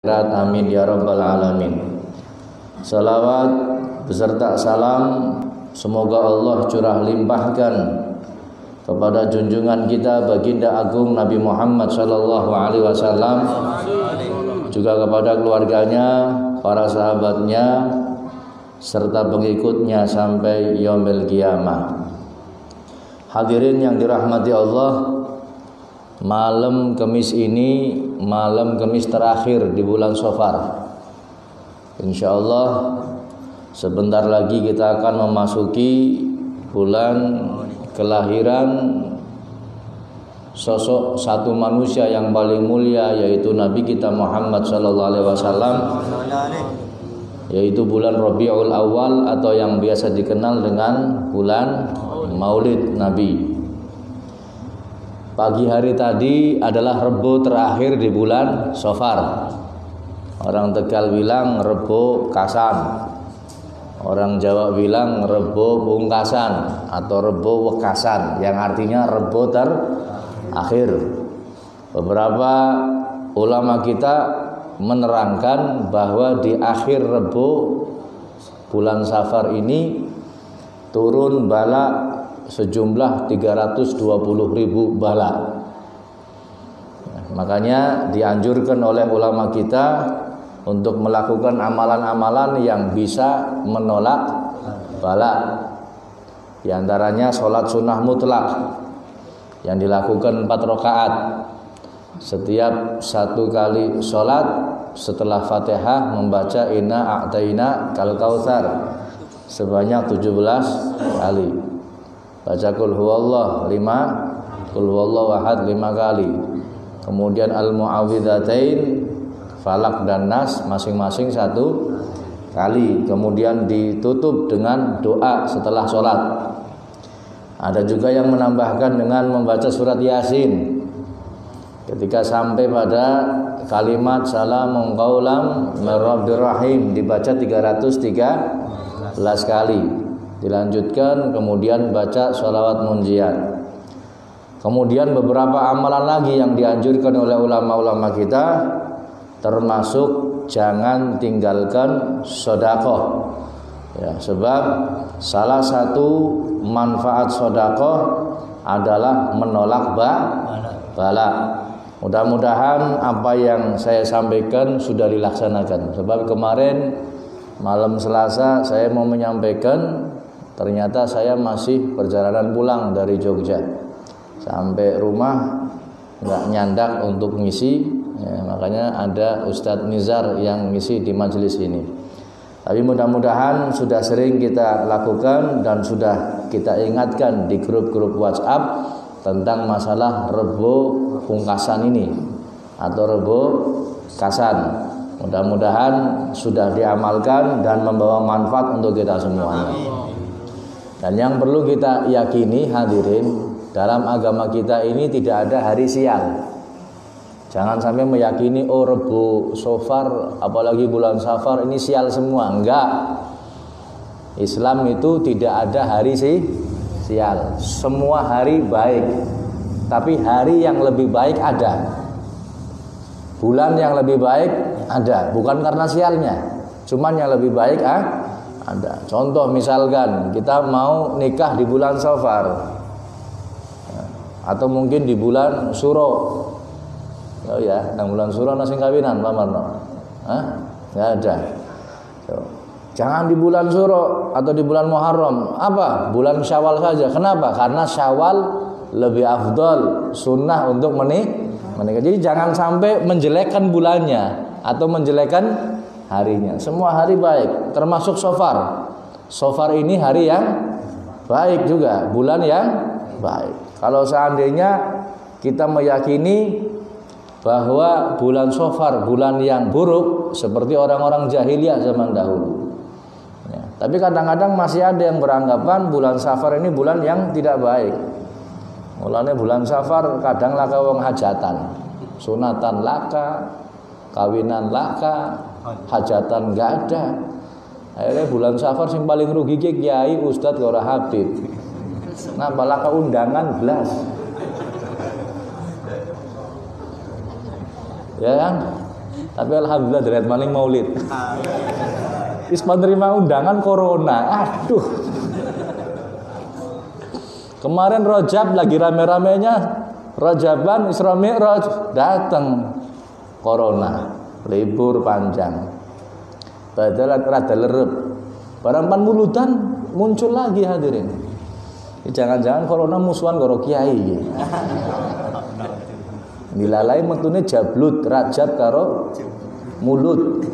Amin ya rabbal alamin. Salawat beserta salam semoga Allah curah limpahkan kepada junjungan kita baginda agung Nabi Muhammad sallallahu alaihi wasallam, juga kepada keluarganya, para sahabatnya serta pengikutnya sampai yaumil qiyamah. Hadirin yang dirahmati Allah, malam Kamis ini malam Kamis terakhir di bulan Safar. Insyaallah sebentar lagi kita akan memasuki bulan kelahiran sosok satu manusia yang paling mulia, yaitu Nabi kita Muhammad sallallahu alaihi wasallam, yaitu bulan Rabiul Awal atau yang biasa dikenal dengan bulan Maulid Nabi. Pagi hari tadi adalah Rebo terakhir di bulan Safar. Orang Tegal bilang Rebo Kasan, orang Jawa bilang Rebo Pungkasan atau Rebo Wekasan, yang artinya Rebo terakhir. Beberapa ulama kita menerangkan bahwa di akhir Rebo bulan Safar ini turun bala sejumlah 320.000 bala. Makanya dianjurkan oleh ulama kita untuk melakukan amalan-amalan yang bisa menolak bala. Di antaranya sholat sunnah mutlak yang dilakukan 4 rakaat. Setiap satu kali sholat setelah Fatihah membaca inna a'taina kal kautsar sebanyak 17 kali. Baca kul huwallah 5, kul huwallahu ahad 5 kali. Kemudian al-mu'awwidzatain Falak dan Nas masing-masing 1 kali. Kemudian ditutup dengan doa setelah sholat. Ada juga yang menambahkan dengan membaca surat Yasin ketika sampai pada kalimat salamun qaulam mir rabbir rahim, dibaca 313 kali. Dilanjutkan kemudian baca sholawat munjiat. Kemudian beberapa amalan lagi yang dianjurkan oleh ulama-ulama kita, termasuk jangan tinggalkan sedekah. Ya, sebab salah satu manfaat sedekah adalah menolak bala. Mudah-mudahan apa yang saya sampaikan sudah dilaksanakan. Sebab kemarin malam Selasa saya mau menyampaikan, ternyata saya masih perjalanan pulang dari Jogja. Sampai rumah nggak nyandak untuk ngisi, ya, makanya ada Ustadz Nizar yang ngisi di majelis ini. Tapi mudah-mudahan sudah sering kita lakukan dan sudah kita ingatkan di grup-grup WhatsApp tentang masalah Rebo Pungkasan ini atau Rebo Kasan. Mudah-mudahan sudah diamalkan dan membawa manfaat untuk kita semuanya. Dan yang perlu kita yakini, hadirin, dalam agama kita ini tidak ada hari sial. Jangan sampai meyakini oh Rebo Safar, apalagi bulan Safar ini sial semua. Enggak. Islam itu tidak ada hari sial. Semua hari baik. Tapi hari yang lebih baik ada. Bulan yang lebih baik ada, bukan karena sialnya, cuman yang lebih baik ada. Contoh misalkan kita mau nikah di bulan Safar, atau mungkin di bulan Suro. Oh ya, nang bulan Suro nasi kawinan, Pak Marno? Nggak ada. Jangan di bulan Suro atau di bulan Muharram. Apa? Bulan Syawal saja. Kenapa? Karena Syawal lebih afdal, sunnah untuk menikah. Jadi jangan sampai menjelekkan bulannya atau menjelekkan harinya. Semua hari baik, termasuk Safar. Safar ini hari yang baik juga, bulan yang baik. Kalau seandainya kita meyakini bahwa bulan Safar bulan yang buruk seperti orang-orang jahiliyah zaman dahulu, ya, tapi kadang-kadang masih ada yang beranggapan bulan Safar ini bulan yang tidak baik. Mulanya bulan Safar kadang laka wong hajatan, sunatan laka, kawinan laka, hajatan enggak ada. Akhirnya bulan Safar sing paling rugi ki kiai, ustadz, ora habib. Napa laka undangan blas. Ya kan? Tapi alhamdulillah derajat maning maulid. Wis menerima undangan corona. Aduh. Kemarin Rajab lagi rame-ramenya Rajaban Isra Mi'raj, datang corona, libur panjang. Padahal rada lerep. Barang panmulutan muncul lagi hadirin. Jangan-jangan corona musuhan karo kiai. Dilalai metune jablut Rajab karo mulut.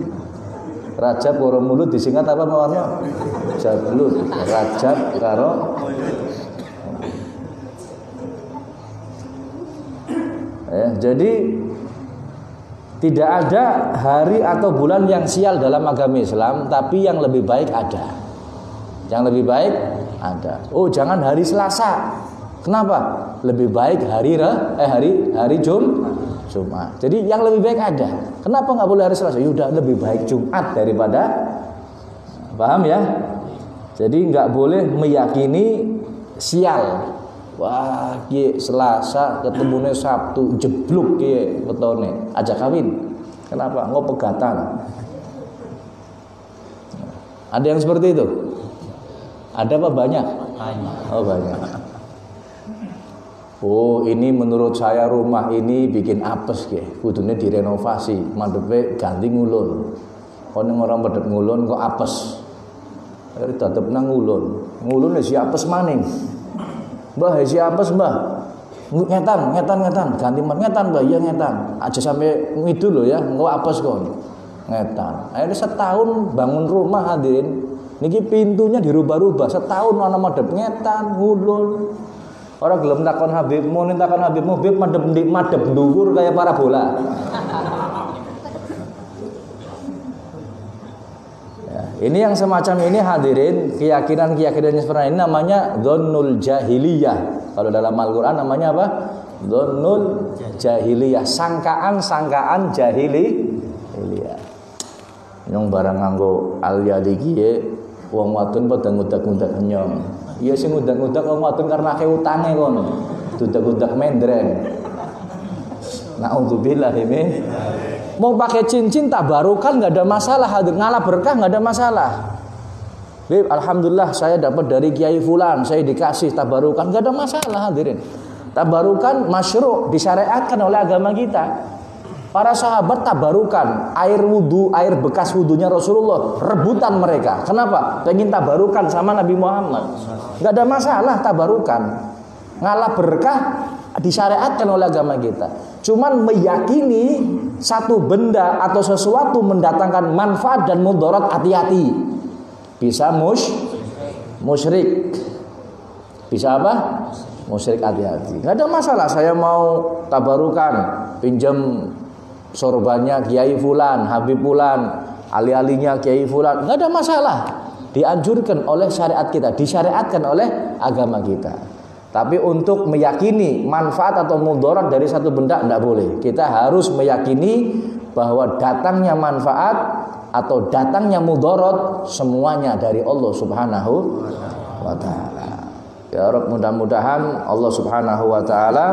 Rajab karo mulut disingkat apa mawon? Jablut. Rajab karo jadi tidak ada hari atau bulan yang sial dalam agama Islam, tapi yang lebih baik ada. Yang lebih baik ada. Oh, jangan hari Selasa. Kenapa? Lebih baik hari Jumat. Jadi yang lebih baik ada. Kenapa nggak boleh hari Selasa? Yaudah, lebih baik Jumat daripada. Paham ya? Jadi nggak boleh meyakini sial. Wah, ye Selasa ketemunya Sabtu jeblok ye wetone aja kawin. Kenapa? Engko pegatan. Ada yang seperti itu? Ada apa banyak? Oh, banyak. Oh, ini menurut saya rumah ini bikin apes ge, kudune direnovasi, madhepe ganti ngulon. Kono orang medhep ngulon kok apes. Akhire tetep nang ngulon. Ngulon wis apes maning. Mbah, siapa Mbah? Ngetan, ganti ngetan Mbah, iya ngetan. Aja sampai ngidul loh ya, engko apes kon. Ngetan. Akhirnya setahun bangun rumah hadirin. Niki pintunya dirubah-rubah, setahun ana madhep ngetan, ngulun. Ora gelem takon Habibmu, takon Habibmu, Habib madhep dhuwur kayak parabola. Ini yang semacam ini hadirin, keyakinan-keyakinan seperti ini namanya dhannul jahiliyah. Kalau dalam Al-Qur'an namanya apa? Dhannul jahiliyah, sangkaan jahiliyah. Nyong barang nganggo al-yadi kiye, wong wadon padha ngudak-ngudak nyong. Iya sing ngudak-ngudak wong wadon karena akeh utange kon. Dudak-dudak mendreng. Naudzubillah ini. Mau pakai cincin tabarukan nggak ada masalah, ngalah berkah nggak ada masalah. Beb, alhamdulillah saya dapat dari Kiai Fulan, saya dikasih tabarukan, nggak ada masalah hadirin. Tabarukan masyru' disyariatkan oleh agama kita. Para sahabat tabarukan air wudu, air bekas wudunya Rasulullah, rebutan mereka. Kenapa? Pengen tabarukan sama Nabi Muhammad. Nggak ada masalah tabarukan, ngalah berkah disyariatkan oleh agama kita. Cuman meyakini satu benda atau sesuatu mendatangkan manfaat dan mudarat, hati-hati. Bisa musyrik. Bisa apa? Musyrik, hati-hati. Nggak ada masalah. Saya mau tabarukan, pinjam sorbannya Kiai Fulan, Habib Fulan, ali-alinya Kiai Fulan. Nggak ada masalah. Dianjurkan oleh syariat kita, disyariatkan oleh agama kita. Tapi untuk meyakini manfaat atau mudarat dari satu benda tidak boleh. Kita harus meyakini bahwa datangnya manfaat atau datangnya mudarat semuanya dari Allah Subhanahu wa taala. Ya Rabb, mudah-mudahan Allah Subhanahu wa taala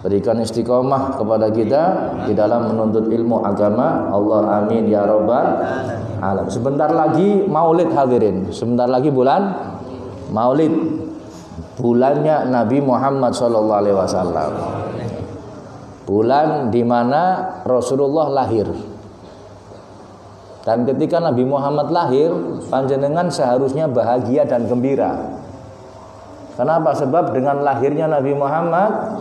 berikan istiqomah kepada kita di dalam menuntut ilmu agama. Allah amin ya rabbal alamin. Sebentar lagi Maulid hadirin. Sebentar lagi bulan Maulid. Bulannya Nabi Muhammad SAW, bulan di mana Rasulullah lahir. Dan ketika Nabi Muhammad lahir, panjenengan seharusnya bahagia dan gembira. Kenapa? Sebab dengan lahirnya Nabi Muhammad,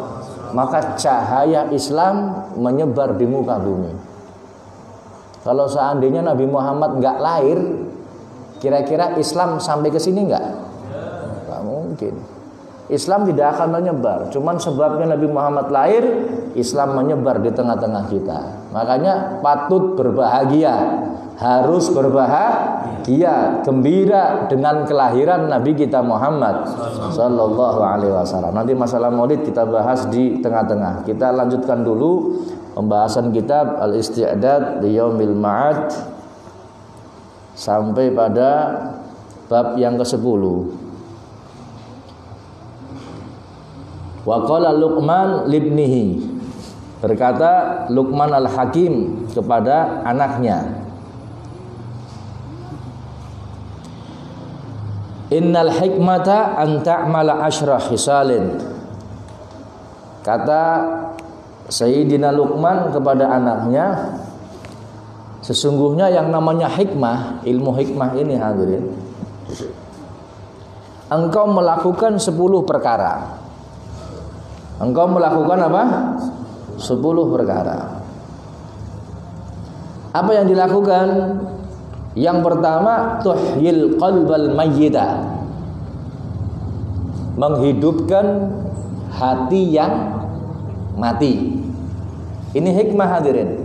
maka cahaya Islam menyebar di muka bumi. Kalau seandainya Nabi Muhammad nggak lahir, kira-kira Islam sampai ke sini nggak? Nggak mungkin. Islam tidak akan menyebar. Cuman sebabnya Nabi Muhammad lahir, Islam menyebar di tengah-tengah kita. Makanya patut berbahagia, harus berbahagia, gembira dengan kelahiran Nabi kita Muhammad Sallallahu Alaihi Wasallam. Nanti masalah Maulid kita bahas di tengah-tengah. Kita lanjutkan dulu pembahasan kitab Al-Isti'dad li Yaumil Ma'ad sampai pada bab yang ke-10. Wa qala Luqman libnihi. Berkata Luqman Al-Hakim kepada anaknya, Innal hikmata an ta'mala asyra khisalin. Kata Sayyidina Luqman kepada anaknya, sesungguhnya yang namanya hikmah, ilmu hikmah ini hadirin, engkau melakukan 10 perkara. Engkau melakukan apa? 10 perkara. Apa yang dilakukan? Yang pertama, tuhyil qalbal mayyita, menghidupkan hati yang mati. Ini hikmah hadirin.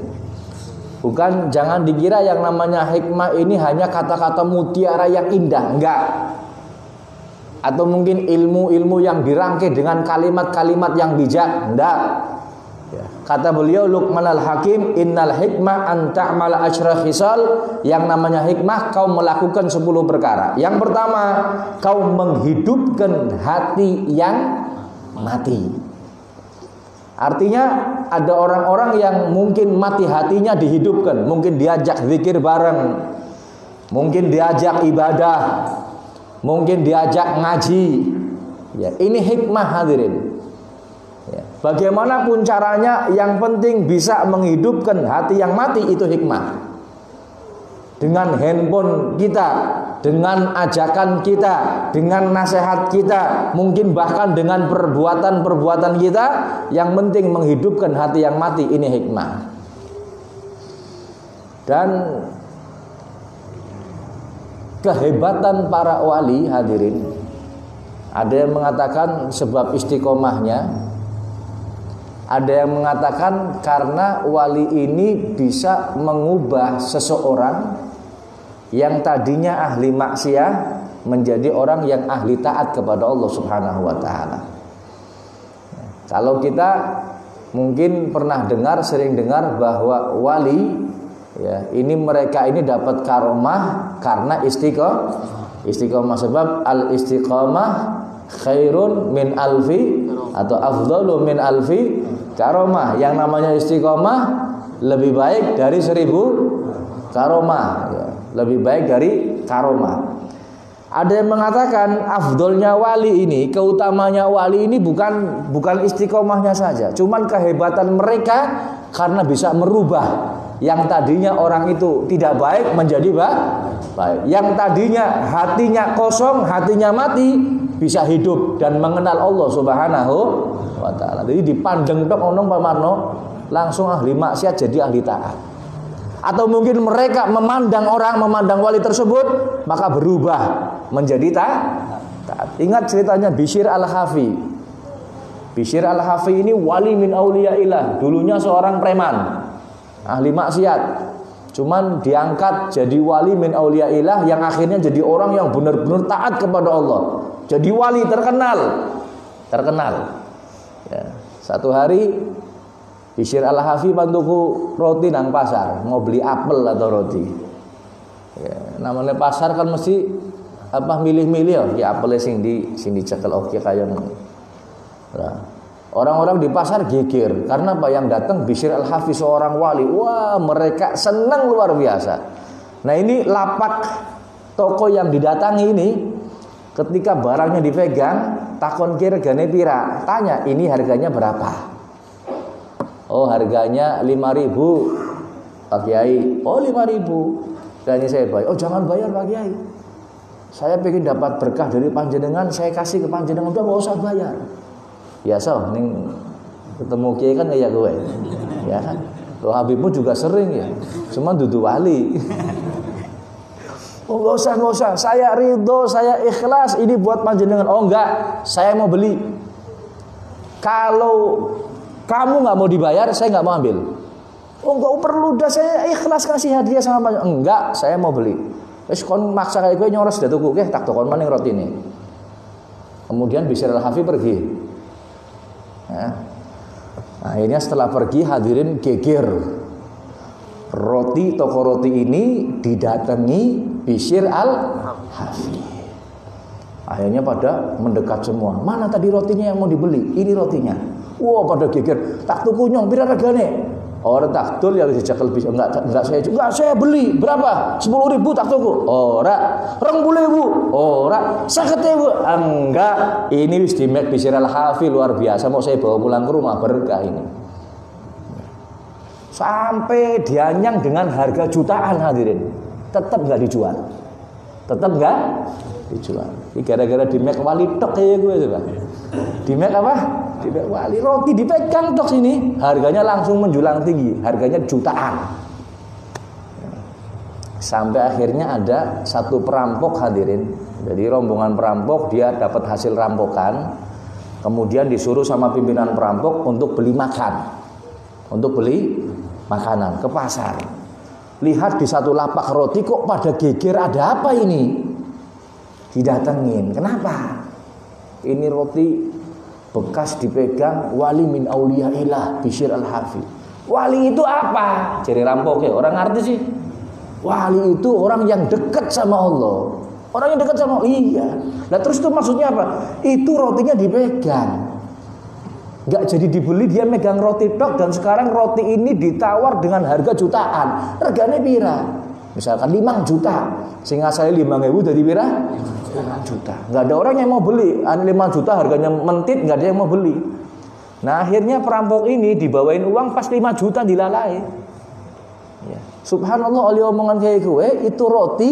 Bukan, jangan dikira yang namanya hikmah ini hanya kata-kata mutiara yang indah, enggak. Atau mungkin ilmu-ilmu yang dirangkai dengan kalimat-kalimat yang bijak, enggak. Kata beliau Luqman Al-Hakim, innal hikmah an ta'mala asyra khisal. Yang namanya hikmah, kau melakukan 10 perkara. Yang pertama, kau menghidupkan hati yang mati. Artinya ada orang-orang yang mungkin mati hatinya dihidupkan. Mungkin diajak zikir bareng, mungkin diajak ibadah, mungkin diajak ngaji. Ya, ini hikmah hadirin. Ya, bagaimanapun caranya, yang penting bisa menghidupkan hati yang mati, itu hikmah. Dengan handphone kita, dengan ajakan kita, dengan nasihat kita, mungkin bahkan dengan perbuatan-perbuatan kita, yang penting menghidupkan hati yang mati, ini hikmah. Dan kehebatan para wali hadirin, ada yang mengatakan sebab istiqomahnya, ada yang mengatakan karena wali ini bisa mengubah seseorang yang tadinya ahli maksiat menjadi orang yang ahli taat kepada Allah Subhanahu wa taala. Kalau kita mungkin pernah dengar, sering dengar bahwa wali, ya, ini mereka ini dapat karomah karena istiqomah. Sebab al istiqomah khairun min alfi atau afdalu min alfi karomah. Yang namanya istiqomah lebih baik dari 1000 karomah, ya, lebih baik dari karomah. Ada yang mengatakan afdolnya wali ini, keutamanya wali ini bukan istiqomahnya saja, cuman kehebatan mereka karena bisa merubah yang tadinya orang itu tidak baik menjadi baik. Yang tadinya hatinya kosong, hatinya mati, bisa hidup dan mengenal Allah Subhanahu wa taala. Jadi dipandang tok onong pamarno langsung ahli maksiat jadi ahli taat. Atau mungkin mereka memandang wali tersebut, maka berubah menjadi taat. Ingat ceritanya Bishr Al-Hafi. Bishr Al-Hafi ini wali min auliyaillah, dulunya seorang preman, ahli maksiat. Cuman diangkat jadi wali min auliyaillah yang akhirnya jadi orang yang benar-benar taat kepada Allah. Jadi wali terkenal. Ya. Satu hari Bishr Al-Hafi bantuku roti nang pasar, mau beli apel atau roti. Ya, namanya pasar kan mesti milih-milih ya apelnya sing dicekel oke kayak ngono. Nah, orang-orang di pasar geger karena apa, yang datang Bishr Al-Hafi seorang wali. Wah, mereka senang luar biasa. Nah, ini lapak toko yang didatangi ini, ketika barangnya dipegang, takon regane pira, tanya ini harganya berapa. Oh, harganya 5.000 Pak Kiai. Oh, 5.000. Dan ini saya bayar. Oh, jangan bayar Pak Kiai, saya pengen dapat berkah dari panjenengan, saya kasih ke panjenengan. Udah gak usah bayar. Ya so, ning ketemu Kiai kan kayak gue, ya kan. Lo Habibmu juga sering ya, cuma dudu wali. Oh, gak usah, saya ridho, saya ikhlas, ini buat panjenengan. Oh enggak, saya mau beli. Kalau kamu nggak mau dibayar, saya nggak mau ambil. Oh nggak perlu, dah saya ikhlas kasih hadiah sama panjenengan. Enggak, saya mau beli. Wis kon maksa kayak gue nyoros dah tuku, tak tokon maning roti ini. Kemudian Bishr Al-Hafi pergi. Ya. Akhirnya setelah pergi hadirin geger. Toko roti ini didatangi Bishr Al-Hafi. Akhirnya pada mendekat semua. Mana tadi rotinya yang mau dibeli? Ini rotinya. Wah, pada geger. Tak tuku nyong pira regane? Orang tak dol ya dicekel bisa enggak saya beli berapa 10.000 tak tuku ora 20.000 ora 50.000 enggak ini wis dimek bisir al-hafi luar biasa mau saya bawa pulang ke rumah berkah ini sampai dianyang dengan harga jutaan hadirin tetap enggak dijual ini gara-gara dimek wali tok kayak gue coba dimek apa? Dimek wali roti dipegang tok sini harganya langsung menjulang tinggi harganya jutaan sampai akhirnya ada satu perampok hadirin jadi rombongan perampok dia dapat hasil rampokan kemudian disuruh sama pimpinan perampok untuk beli makanan ke pasar lihat di satu lapak roti kok pada geger ada apa ini didatengin kenapa ini roti bekas dipegang wali min auliyaillah Bishr al-Hafi. Wali itu apa? Jadi rampoknya orang ngerti sih. Wali itu orang yang dekat sama Allah. Orang yang dekat sama Allah. Iya. Nah terus itu maksudnya apa? Itu rotinya dipegang. Gak jadi dibeli dia megang roti tok dan sekarang roti ini ditawar dengan harga jutaan. Regane pira? Misalkan 5 juta. Sing asale 5.000 dari pira? 5 juta. Nggak ada orang yang mau beli. 5 juta harganya mentit, nggak ada yang mau beli. Nah akhirnya perampok ini dibawain uang pas 5 juta dilalai. Ya. Subhanallah oleh omongan kayak gue itu roti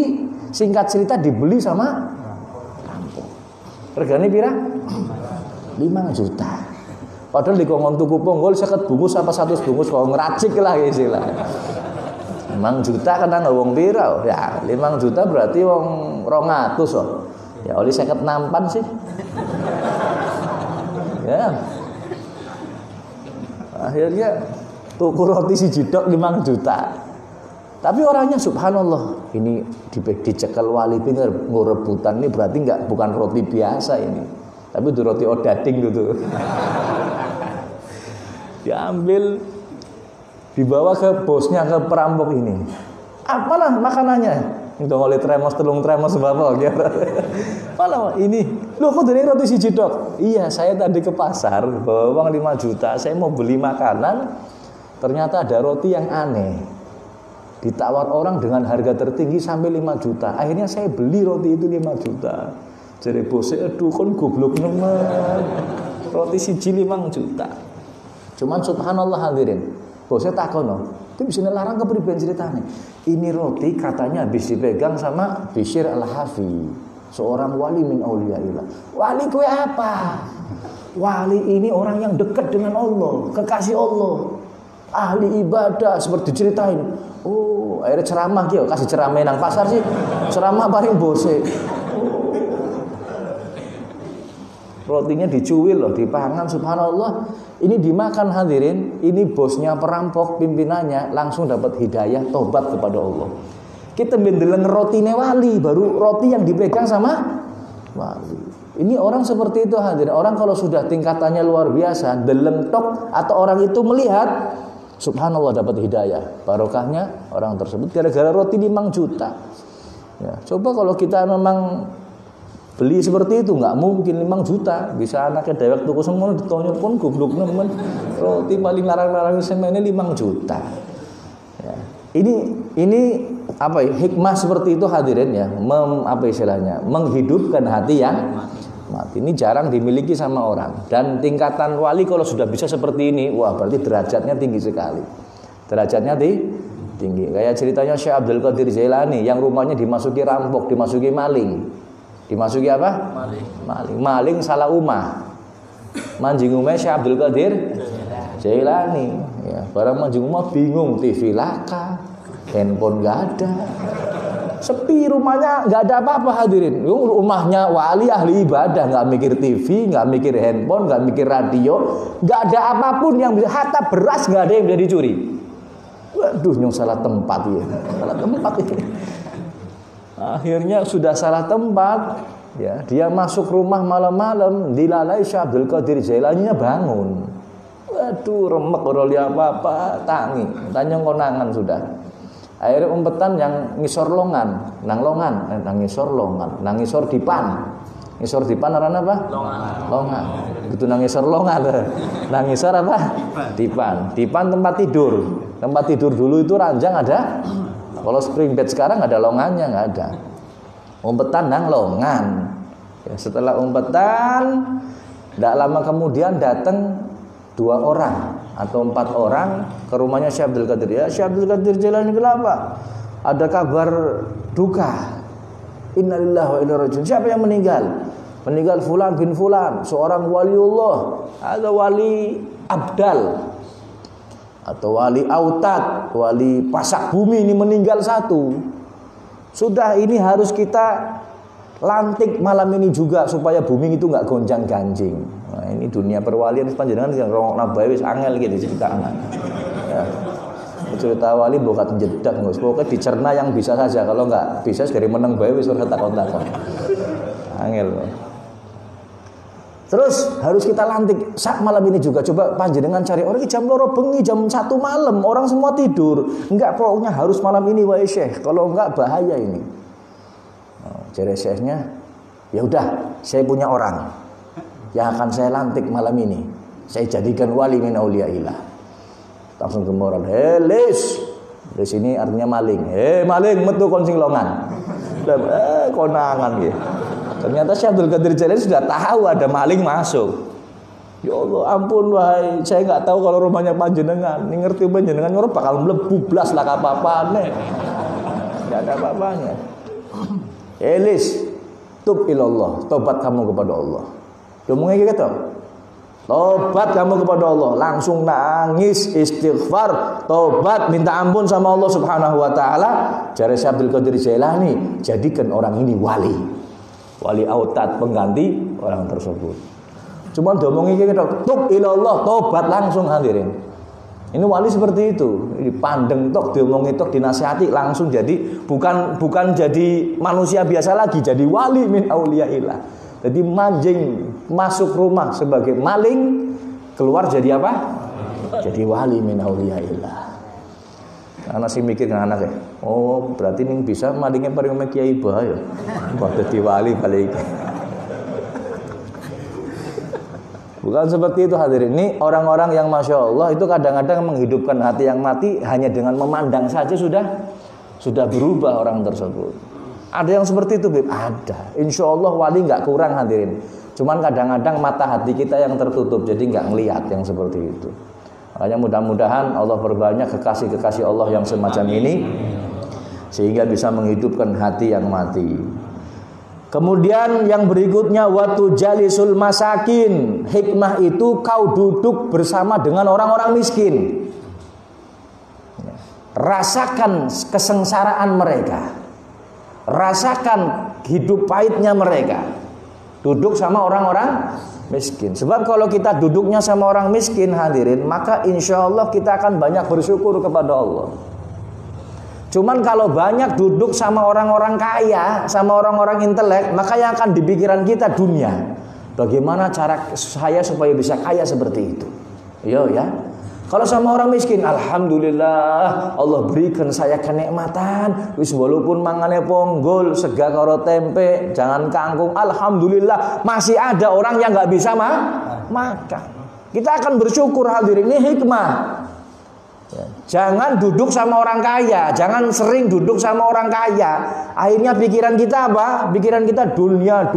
singkat cerita dibeli sama perampok. Regane pira? 5 juta. Padahal di kongon tuku ponggol 50 bungkus apa 100 bungkus kok ngeracik lah istilah. 5 juta kena wong pira? Ya 5 juta berarti wong 200 oh. Ya oleh 50 nampan sih. Ya. Akhirnya tuku roti siji tok 5 juta. Tapi orangnya subhanallah, ini dicekel wali pinggir ngurebutan ini berarti bukan roti biasa ini. Tapi itu roti odating gitu. Diambil dibawa ke bosnya ke perampok ini. Apalah makanannya? Itu oleh tremos telung tremos bapak gitu. Malah ini, lu kok dari roti siji tok? Iya, saya tadi ke pasar bawa uang 5 juta, saya mau beli makanan, ternyata ada roti yang aneh. Ditawar orang dengan harga tertinggi sampai 5 juta. Akhirnya saya beli roti itu 5 juta. Jadi bosnya, aduh kan goblok nemen. Roti siji 5 juta. Cuman subhanallah hadirin, bosnya takono. Itu bisa ngelarang kepribadian ceritanya. Ini roti katanya habis dipegang sama Bishr al-Hafi, seorang wali min auliyaillah. Wali kue apa? Wali ini orang yang dekat dengan Allah, kekasih Allah, ahli ibadah seperti diceritain. Oh, akhirnya ceramah gitu, kasih ceramah nang pasar sih. Ceramah paling bose. Rotinya dicuil loh, dipangan subhanallah. Ini dimakan hadirin, ini bosnya perampok, pimpinannya langsung dapat hidayah, tobat kepada Allah. Kita mendeleng rotine wali, baru roti yang dipegang sama wali. Ini orang seperti itu hadirin. Orang kalau sudah tingkatannya luar biasa, deleng tok atau orang itu melihat, subhanallah dapat hidayah. Barokahnya orang tersebut gara-gara roti 5 juta. Ya, coba kalau kita memang beli seperti itu nggak mungkin 5 juta bisa anaknya dewek tuku semono ditonyo pun goblok nemen roti paling larang-larang semene 5 juta. Ya. Ini apa ya hikmah seperti itu hadirin ya apa istilahnya menghidupkan hati yang mati. Ini jarang dimiliki sama orang dan tingkatan wali kalau sudah bisa seperti ini wah berarti derajatnya tinggi sekali. Derajatnya tinggi. Kayak ceritanya Syekh Abdul Qadir Jailani yang rumahnya dimasuki rampok, dimasuki maling. Dimasuki apa? Maling salah umah. Manjing umah Syekh Abdul Qadir Jailani. Ya, barang manjing umah bingung, TV laka, handphone nggak ada, sepi rumahnya, nggak ada apa-apa hadirin. Rumahnya wali ahli ibadah, nggak mikir TV, nggak mikir handphone, nggak mikir radio, nggak ada apapun yang bisa. Hatta beras nggak ada yang bisa dicuri. Waduh, yang salah tempat ya, salah tempat ini. Akhirnya sudah salah tempat, ya dia masuk rumah malam-malam, dilalai Syekh Abdul Qadir Jailaninya bangun. Waduh, remek ora li apa-apa, tangi, tanya konangan sudah. Akhirnya umpetan yang ngisor longan, nang ngisor longan, nang ngisor dipan. Ngisor dipan arana apa? Longan. Itu ngisor longan. Ngisor apa? Dipan. Dipan tempat tidur. Tempat tidur dulu itu ranjang ada. Kalau spring bed sekarang ada longannya, nggak ada. Umpetan nang longan. Ya, setelah umpetan, tidak lama kemudian datang 2 orang atau 4 orang ke rumahnya Syekh Abdul Qadir. Ya Syekh Abdul Qadir Jailani, kenapa? Ada kabar duka. Innalillahi wa inna ilaihi raji'un. Siapa yang meninggal? Meninggal fulan bin fulan, seorang waliullah. Ada wali abdal atau wali autad, wali pasak bumi, ini meninggal 1. Sudah, ini harus kita lantik malam ini juga supaya bumi itu enggak gonjang-ganjing. Nah, ini dunia perwalian panjenengan yang rongokna bae wis angel iki diceritakan. Ya. Cerita wali bukan jedak, pokoknya dicerna yang bisa saja. Kalau enggak bisa dari meneng bae wis ora takon-takon. Angel. Terus harus kita lantik saat malam ini juga. Coba panjenengan cari orang jam 2 bengi, jam 1 malam, orang semua tidur. Enggak, pokoknya harus malam ini wahai Syekh. Kalau enggak bahaya ini. Jadi Syekhnya, ya udah, saya punya orang yang akan saya lantik malam ini. Saya jadikan wali min auliyaillah. Langsung gemoran, lis. Di sini artinya maling. Maling metu kon sing longan. Konangan gitu. Ternyata Syekh Abdul Qadir Jailani sudah tahu ada maling masuk. Ya Allah, ampun wahai, saya nggak tahu kalau rumahnya panjenengan. Ini ngerti panjenengan nyuruh bakal mlebu blas lah apa-apane. Enggak ada apa-apanya. Elis, tub ilallah, tobat kamu kepada Allah. Ngomongnya gitu. Tobat kamu kepada Allah, langsung nangis istighfar, tobat minta ampun sama Allah Subhanahu wa taala. Jare Syekh Abdul Qadir Jailani, jadikan orang ini wali. Wali autad, pengganti orang tersebut. Cuman domongi gitu, tub ilallah, tobat langsung hadirin. Ini wali seperti itu, dipandeng tok, diomongi tok, dinasihati langsung jadi bukan jadi manusia biasa lagi, jadi wali min auliyaillah. Jadi manjing masuk rumah sebagai maling, keluar jadi apa? Jadi wali min auliyaillah. Anak sih mikir dengan anak ya, oh berarti ini bisa malingnya paling kiai bahaya. Kok jadi wali balik. Bukan seperti itu hadirin. Ini orang-orang yang masya Allah itu kadang-kadang menghidupkan hati yang mati hanya dengan memandang saja sudah berubah orang tersebut. Ada yang seperti itu, Bib? Ada. Insya Allah wali nggak kurang hadirin. Cuman kadang-kadang mata hati kita yang tertutup, jadi nggak ngelihat yang seperti itu. Makanya mudah-mudahan Allah perbanyak kekasih-kekasih Allah yang semacam ini sehingga bisa menghidupkan hati yang mati. Kemudian yang berikutnya watu jalisul masakin. Hikmah itu kau duduk bersama dengan orang-orang miskin. Rasakan kesengsaraan mereka. Rasakan hidup pahitnya mereka. Duduk sama orang-orang miskin. Sebab kalau kita duduknya sama orang miskin hadirin, maka insya Allah kita akan banyak bersyukur kepada Allah. Cuman kalau banyak duduk sama orang-orang kaya, sama orang-orang intelek, maka yang akan di pikiran kita dunia. Bagaimana cara saya supaya bisa kaya seperti itu? Yo ya. Kalau sama orang miskin, alhamdulillah Allah berikan saya kenikmatan. Wis walaupun mangane ponggol, sega karo tempe, jangan kangkung, alhamdulillah masih ada orang yang nggak bisa makan. Kita akan bersyukur hadirin, ini hikmah. Ya. Jangan duduk sama orang kaya, jangan sering duduk sama orang kaya. Akhirnya pikiran kita apa? Pikiran kita dunia.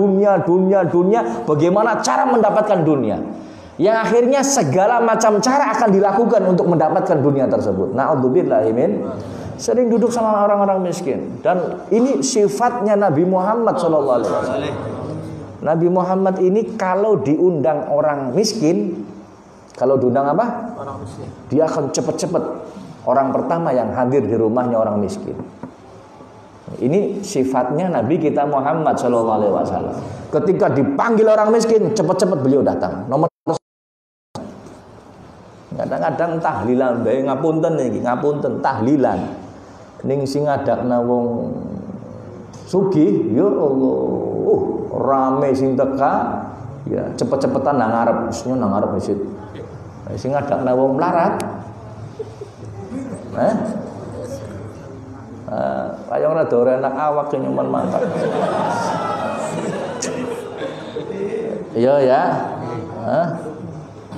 Bagaimana cara mendapatkan dunia? Yang akhirnya segala macam cara akan dilakukan untuk mendapatkan dunia tersebut. Na'udzubillahi min. Sering duduk sama orang-orang miskin. Dan ini sifatnya Nabi Muhammad SAW. Nabi Muhammad ini kalau diundang orang miskin, kalau diundang apa? Orang miskin. Dia akan cepat-cepat orang pertama yang hadir di rumahnya orang miskin. Ini sifatnya Nabi kita Muhammad SAW. Ketika dipanggil orang miskin, cepat-cepat beliau datang. Nomor kadang-kadang tahlilan bae ngapunten iki, ngapunten tahlilan. Ning sing ngadakna wong sugih, ya Allah, rame sing teka, ya cepet-cepetan nang ngarep, mestinya nang ngarep masjid. Sing ngadakna wong melarat. Kaya ora do enak awak nyuman mantap. Iya ya. Hah?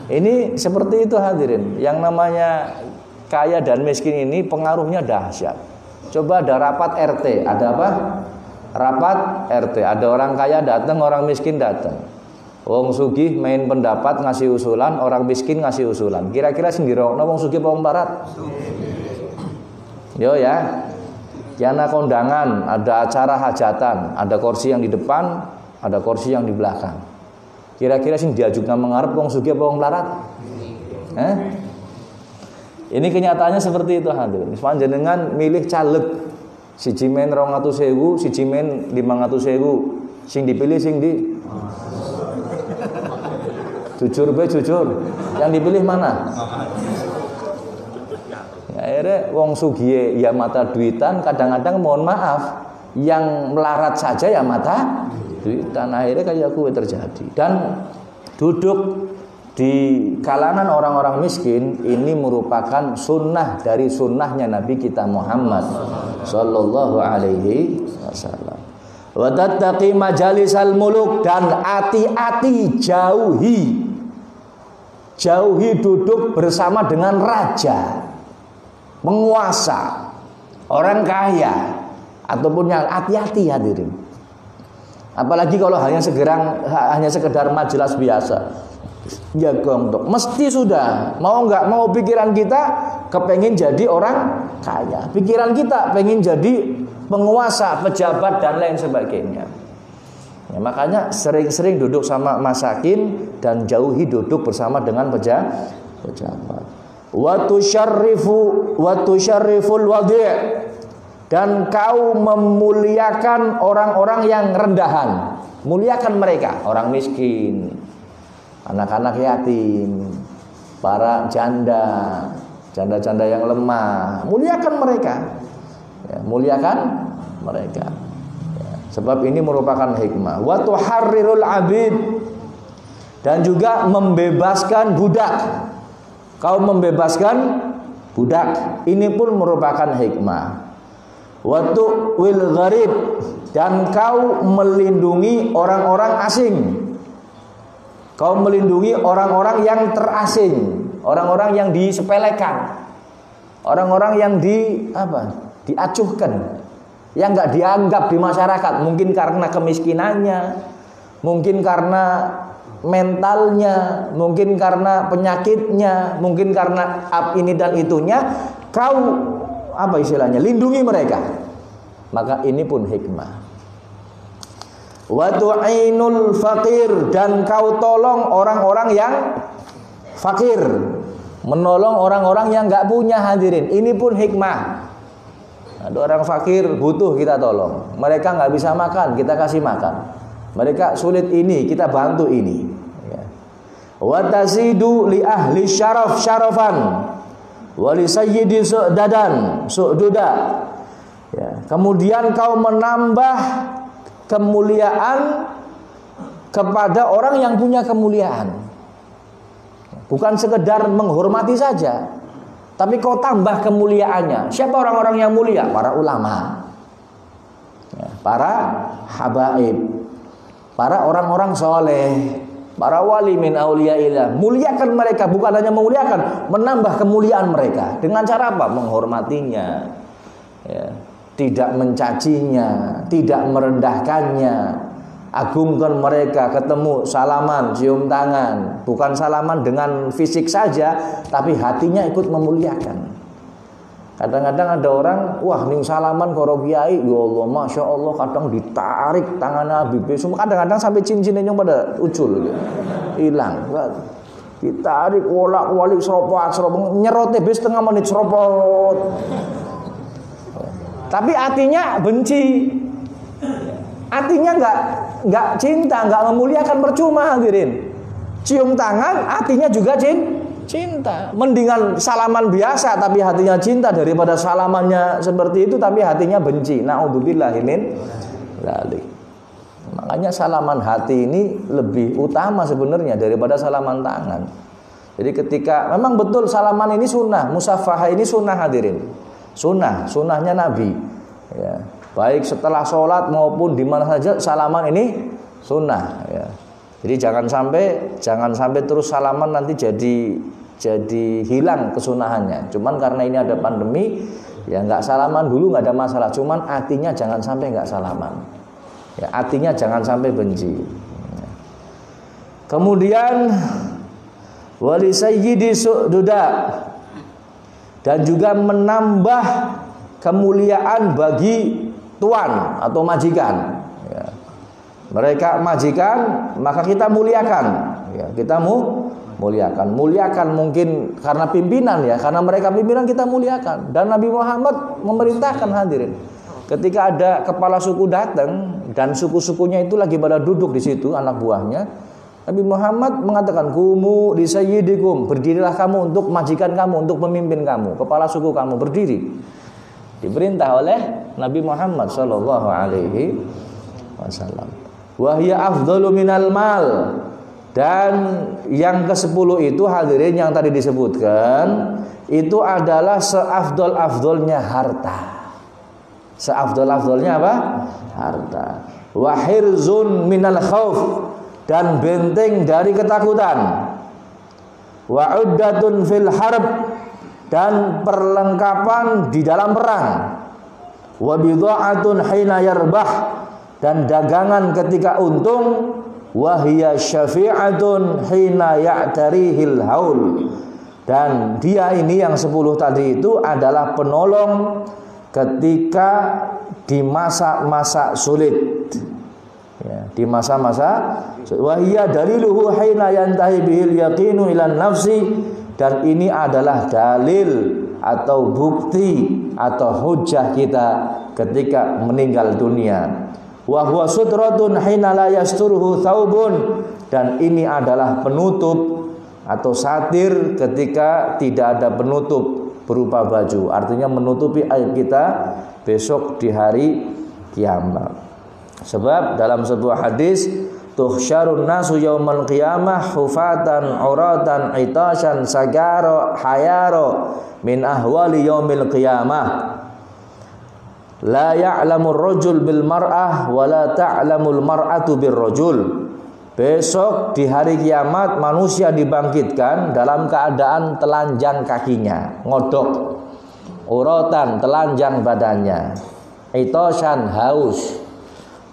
Ini seperti itu hadirin. Yang namanya kaya dan miskin ini pengaruhnya dahsyat. Coba ada rapat RT, ada apa? Rapat RT, ada orang kaya datang, orang miskin datang. Wong sugih main pendapat ngasih usulan, orang miskin ngasih usulan. Kira-kira sendiri wong sugih apa wong barat? Yo ya. Karena kondangan, ada acara hajatan, ada kursi yang di depan, ada kursi yang di belakang. Kira-kira sing diajukan mengarep wong sugih apa wong barat? Ini kenyataannya seperti itu hadirin. Panjenengan milih caleg siji men 200.000, siji men 500.000. Sing dipilih sing di jujur be jujur. Yang dipilih mana? Ya, akhirnya wong sugih ya mata duitan, kadang-kadang mohon maaf yang melarat saja ya mata duitan. Akhirnya kayak gue terjadi. Dan duduk di kalangan orang-orang miskin ini merupakan sunnah dari sunnahnya Nabi kita Muhammad Sallallahu Alaihi Wasallam. Wa tattaqi majalisal muluk, dan hati-hati jauhi duduk bersama dengan raja, penguasa, orang kaya, ataupun yang hati-hati hadirin. Apalagi kalau hanya sekedar majelis biasa. Ya gontok, mesti sudah mau nggak mau pikiran kita kepengen jadi orang kaya, pikiran kita pengen jadi penguasa, pejabat dan lain sebagainya. Ya, makanya sering-sering duduk sama masakin dan jauhi duduk bersama dengan pejabat. Wa tusyarriful wadi', dan kau memuliakan orang-orang yang rendahan, muliakan mereka, orang miskin, anak-anak yatim, para janda yang lemah, muliakan mereka, ya, muliakan mereka. Ya, sebab ini merupakan hikmah. Wa tuharrirul abid, dan juga membebaskan budak. Kau membebaskan budak, ini pun merupakan hikmah. Wa tu'wil gharib, dan kau melindungi orang-orang asing. Kau melindungi orang-orang yang terasing, orang-orang yang disepelekan, orang-orang yang diacuhkan, yang nggak dianggap di masyarakat, mungkin karena kemiskinannya, mungkin karena mentalnya, mungkin karena penyakitnya, mungkin karena ini dan itunya. Kau lindungi mereka. Maka ini pun hikmah. Wa tu'inul faqir, dan kau tolong orang-orang yang fakir, menolong orang-orang yang enggak punya hadirin. Ini pun hikmah. Ada orang fakir butuh, kita tolong. Mereka enggak bisa makan, kita kasih makan. Mereka sulit ini, kita bantu ini. Wa tazidu li ahli syaraf syarafan wa li sayyidi su'duda. Ya, kemudian kau menambah kemuliaan kepada orang yang punya kemuliaan. Bukan sekedar menghormati saja, tapi kau tambah kemuliaannya. Siapa orang-orang yang mulia? Para ulama, ya, para habaib, para orang-orang soleh, para wali min auliyaillah. Muliakan mereka, bukan hanya memuliakan, menambah kemuliaan mereka. Dengan cara apa? Menghormatinya, ya, tidak mencacinya, tidak merendahkannya, agungkan mereka, ketemu salaman, cium tangan, bukan salaman dengan fisik saja, tapi hatinya ikut memuliakan. Kadang-kadang ada orang, wah ning salaman karo kiai, ya Allah, masya Allah, kadang ditarik tangannya Habib, semua kadang-kadang sampai cincinnya yang pada ucul, gitu, hilang, ditarik wolak-walik seropot, nyerotnya bis setengah menit seropot. Tapi hatinya benci, hatinya nggak cinta, nggak memuliakan, percuma hadirin. Cium tangan, hatinya juga cinta. Mendingan salaman biasa tapi hatinya cinta daripada salamannya seperti itu tapi hatinya benci. Na'udzubillahi min dzalik. Makanya salaman hati ini lebih utama sebenarnya daripada salaman tangan. Jadi ketika memang betul salaman ini sunnah, musafahah ini sunnah hadirin. Sunnahnya Nabi, ya, baik setelah sholat maupun di mana saja salaman ini sunnah, ya. Jadi jangan sampai terus salaman nanti jadi hilang kesunahannya. Cuman karena ini ada pandemi, ya nggak salaman dulu nggak ada masalah. Cuman artinya jangan sampai nggak salaman. Ya, artinya jangan sampai benci. Kemudian wali sayyidi su'duda, dan juga menambah kemuliaan bagi tuan atau majikan. Ya. Mereka majikan, maka kita muliakan. Ya, kita muliakan mungkin karena pimpinan ya, karena mereka pimpinan kita muliakan. Dan Nabi Muhammad memerintahkan hadirin, ketika ada kepala suku datang dan suku-sukunya itu lagi pada duduk di situ anak buahnya, Nabi Muhammad mengatakan, "Kumu li sayyidikum," berdirilah kamu untuk majikan kamu, untuk pemimpin kamu, kepala suku kamu berdiri. Diperintah oleh Nabi Muhammad sallallahu alaihi wasallam. Wa hiya afdalu minal mal. Dan yang ke-10 itu hadirin yang tadi disebutkan, itu adalah seafdol-afdolnya harta. Seafdol-afdolnya apa? Harta. Wa hirzun minal khauf, dan benteng dari ketakutan. Wa uddatun fil harb, dan perlengkapan di dalam perang. Wa bidha'atun hina yarbah, dan dagangan ketika untung. Wa hiya syafi'atun hina ya'tarihil haul, dan dia ini yang 10 tadi itu adalah penolong ketika di masa-masa sulit. Ya, di masa-masa. Wa hiya daliluhu hina yantahi bihil yaqinu ilan nafsi, dan ini adalah dalil atau bukti atau hujah kita ketika meninggal dunia. Wa huwa sutratun hina la yasturuhu thawbun, dan ini adalah penutup atau satir ketika tidak ada penutup berupa baju, artinya menutupi aib kita besok di hari kiamat. Sebab dalam sebuah hadis, tuhsyarun nasu yaumal qiyamah hufatan uratan itashan sagaro hayaro min ahwali yaumil qiyamah. La ya'lamur rajul bil mar'ah wa la ta'lamul mar'atu bir rajul. Besok di hari kiamat manusia dibangkitkan dalam keadaan telanjang kakinya, ngodok, uratan, telanjang badannya, itosan, haus,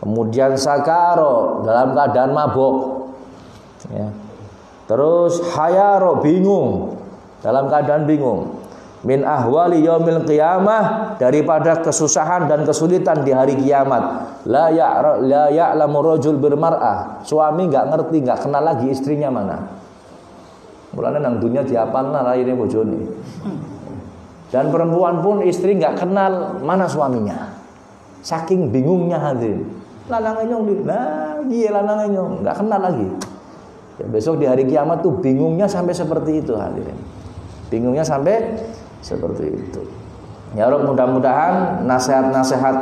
kemudian sakaro, dalam keadaan mabok, ya. Terus hayaro, bingung, dalam keadaan bingung. Min ahwali yaumil qiyamah, daripada kesusahan dan kesulitan di hari kiamat. La ya'lamu rajul bil mar'ah, suami enggak ngerti, enggak kenal lagi istrinya mana. Mulane nang dunya diapalna raine bojone. Dan perempuan pun istri enggak kenal mana suaminya. Saking bingungnya hadirin. Lanang nyong lagi lanang nyong enggak kenal lagi. Ya, besok di hari kiamat tuh bingungnya sampai seperti itu hadirin. Bingungnya sampai seperti itu. Ya Rabb, mudah-mudahan nasihat-nasihat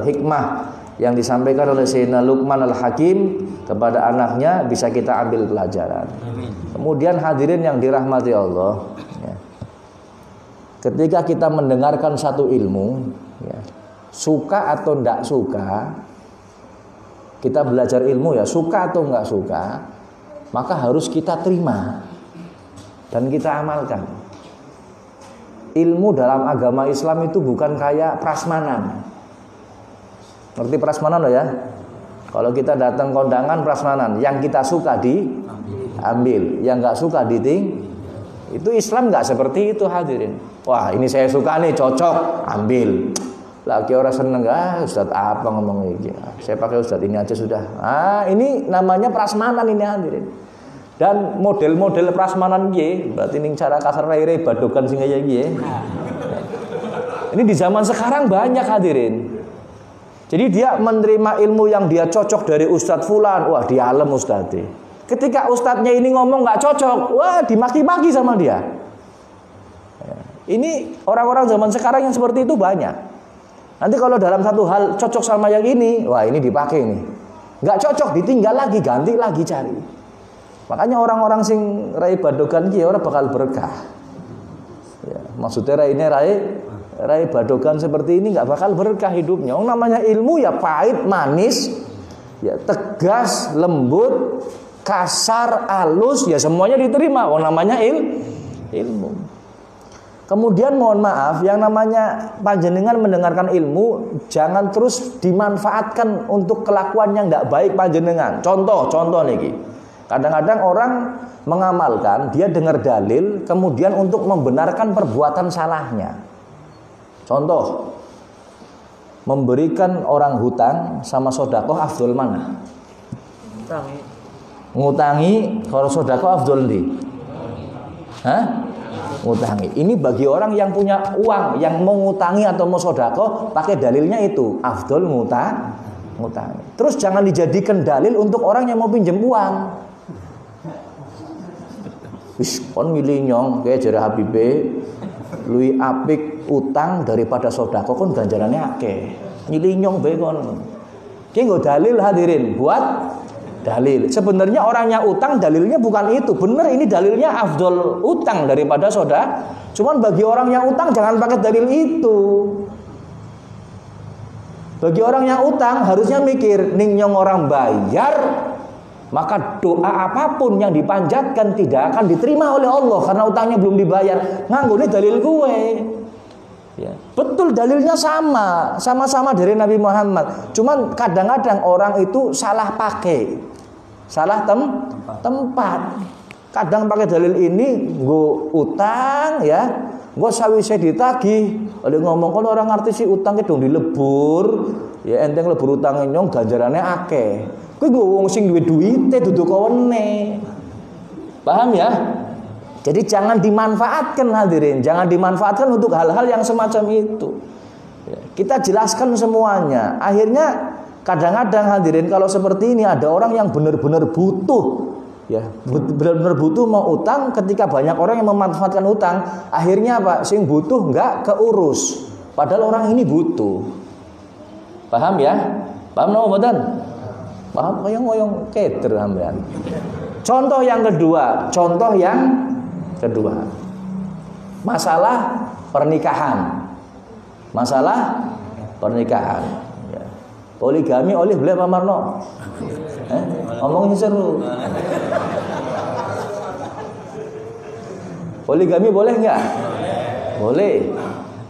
hikmah yang disampaikan oleh Sayyidina Luqman Al-Hakim kepada anaknya bisa kita ambil pelajaran. Amin. Kemudian hadirin yang dirahmati Allah, ya, ketika kita mendengarkan satu ilmu, ya, suka atau tidak suka, kita belajar ilmu ya, suka atau enggak suka, maka harus kita terima dan kita amalkan. Ilmu dalam agama Islam itu bukan kayak prasmanan. Ngerti prasmanan loh ya? Kalau kita datang kondangan prasmanan, yang kita suka diambil, yang nggak suka diting. Itu Islam nggak seperti itu hadirin. Wah ini saya suka nih, cocok, ambil. Lagi orang seneng, Ustadz apa ngomong ini? Saya pakai Ustadz ini aja sudah. Ini namanya prasmanan ini hadirin. Dan model-model prasmanan nggih, berarti ning cara kasar raire badokan sing kaya nggih. Ini di zaman sekarang banyak hadirin. Jadi dia menerima ilmu yang dia cocok dari Ustadz fulan, wah dialem Ustadz. Ketika Ustadznya ini ngomong nggak cocok, wah dimaki-maki sama dia. Ini orang-orang zaman sekarang yang seperti itu banyak. Nanti kalau dalam satu hal cocok sama yang ini, wah ini dipakai nih. Nggak cocok ditinggal lagi, ganti lagi cari. Makanya orang-orang sing rai badogan ki ora bakal berkah. Ya, maksudnya rai badogan seperti ini nggak bakal berkah hidupnya. Namanya ilmu ya pahit manis, Ya, tegas, lembut, kasar, halus, ya semuanya diterima. Oh, namanya ilmu. Kemudian mohon maaf, yang namanya panjenengan mendengarkan ilmu jangan terus dimanfaatkan untuk kelakuan yang tidak baik panjenengan. Contoh nih. Kadang-kadang orang mengamalkan, dia dengar dalil, kemudian untuk membenarkan perbuatan salahnya. Contoh, memberikan orang hutang sama sedekah afdol mana? Ngutangi kalau sedekah afdol ndi? Hah? Ngutangi. Ini bagi orang yang punya uang, yang mau ngutangi atau mau sedekah, pakai dalilnya itu afdol ngutangi. Terus jangan dijadikan dalil untuk orang yang mau pinjam uang. Wis kon milih nyong kayak jare Habibe, luwih apik utang daripada sedekah kon ganjarane akeh. Milih nyong bae kon. Ki nggo dalil hadirin, buat dalil. Sebenarnya orangnya utang dalilnya bukan itu. Benar ini dalilnya afdol utang daripada sedekah. Cuman bagi orang yang utang jangan pakai dalil itu. Bagi orang yang utang harusnya mikir, ning nyong orang bayar, maka doa apapun yang dipanjatkan tidak akan diterima oleh Allah karena utangnya belum dibayar. Nganggo ini dalil gue. Ya, betul dalilnya sama-sama dari Nabi Muhammad. Cuman kadang-kadang orang itu salah pakai, salah tempat. Kadang pakai dalil ini, gue utang ya, gue sawise ditagih. Ada ngomong kalau orang ngerti sih utang itu dilebur, ya enteng lebur utang nyong ganjarannya akeh. Gue wong sing duwe duwite dudu kawene. Paham ya? Jadi jangan dimanfaatkan hadirin, jangan dimanfaatkan untuk hal-hal yang semacam itu. Ya, kita jelaskan semuanya. Akhirnya kadang-kadang hadirin kalau seperti ini ada orang yang benar-benar butuh, ya benar-benar butuh mau utang. Ketika banyak orang yang memanfaatkan utang, akhirnya apa? Sing butuh nggak keurus. Padahal orang ini butuh. Paham ya? Paham no badan? Paham koyong keter sampean. Contoh yang kedua, masalah pernikahan. Ya. Poligami oleh boleh Pak Marno? Ngomongnya seru. Poligami boleh nggak? Boleh.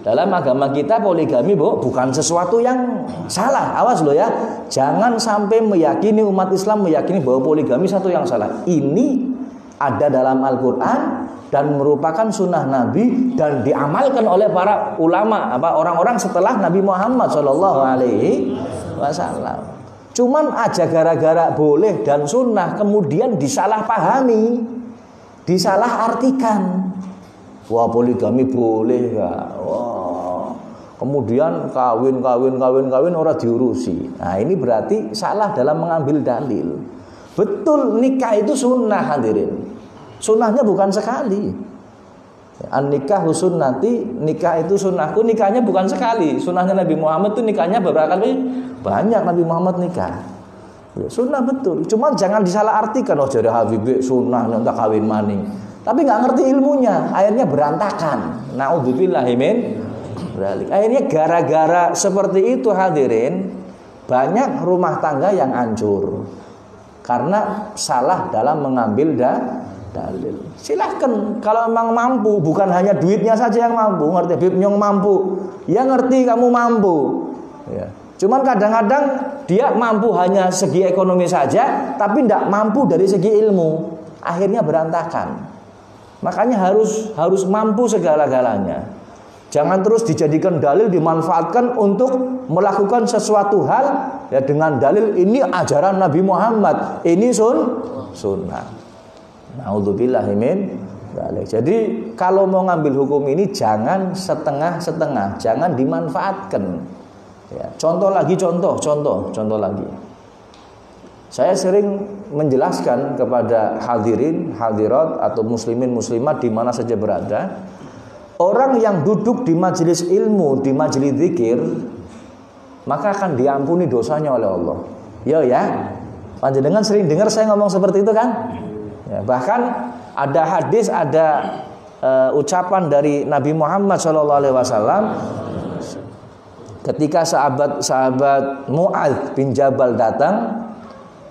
Dalam agama kita poligami bukan sesuatu yang salah. Awas loh ya. Jangan sampai meyakini umat Islam meyakini bahwa poligami satu yang salah. Ini ada dalam Al-Quran dan merupakan sunnah Nabi dan diamalkan oleh para ulama, orang-orang setelah Nabi Muhammad SAW. Cuman aja gara-gara boleh dan sunnah kemudian disalahpahami, disalahartikan. Wah poligami boleh nggak? Wah, kemudian kawin orang diurusi. Nah ini berarti salah dalam mengambil dalil. Betul nikah itu sunnah hadirin. Sunnahnya bukan sekali. An-nikah sunnati, nikah itu sunnahku. Nikahnya bukan sekali. Sunnahnya Nabi Muhammad itu nikahnya beberapa kali. Banyak Nabi Muhammad nikah. Ya, sunnah betul. Cuma jangan disalahartikan. Oh jadi Habibie sunnah nanti kawin maning. Tapi nggak ngerti ilmunya, akhirnya berantakan. Naudzubillahi min dzalik. Akhirnya gara-gara seperti itu hadirin, banyak rumah tangga yang hancur karena salah dalam mengambil dalil. Silahkan kalau memang mampu, bukan hanya duitnya saja yang mampu. Ngerti Bib Nyong mampu, ya ngerti kamu mampu. Ya. Cuman kadang-kadang dia mampu hanya segi ekonomi saja, tapi tidak mampu dari segi ilmu. Akhirnya berantakan. Makanya harus mampu segala-galanya. Jangan terus dijadikan dalil, dimanfaatkan untuk melakukan sesuatu hal ya dengan dalil ini ajaran Nabi Muhammad, ini sunnah. Naudzubillahi min dzalik. Jadi kalau mau ngambil hukum ini jangan setengah-setengah, jangan dimanfaatkan. Ya, contoh lagi. Saya sering menjelaskan kepada hadirin, hadirat atau muslimin muslimat di mana saja berada, orang yang duduk di majelis ilmu, di majelis zikir, maka akan diampuni dosanya oleh Allah. Ya. Panjenengan sering dengar saya ngomong seperti itu kan? Ya, bahkan ada hadis, ada ucapan dari Nabi Muhammad SAW ketika sahabat Mu'adz bin Jabal datang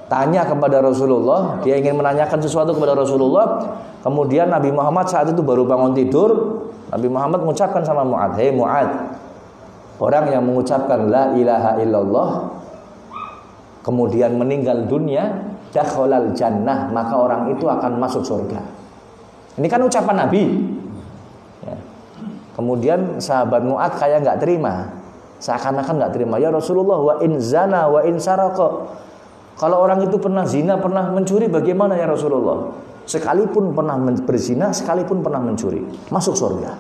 tanya kepada Rasulullah, dia ingin menanyakan sesuatu kepada Rasulullah. Kemudian Nabi Muhammad saat itu baru bangun tidur. Nabi Muhammad mengucapkan sama Mu'adz, "Hei Mu'adz, orang yang mengucapkan la ilaha illallah kemudian meninggal dunia, dakhalal jannah, maka orang itu akan masuk surga." Ini kan ucapan Nabi. Ya. Kemudian sahabat Mu'adz kayak nggak terima, seakan-akan nggak terima. Ya Rasulullah, wa in zana wa in saraqa, kalau orang itu pernah zina, pernah mencuri, bagaimana ya Rasulullah? Sekalipun pernah berzina, sekalipun pernah mencuri, masuk surga.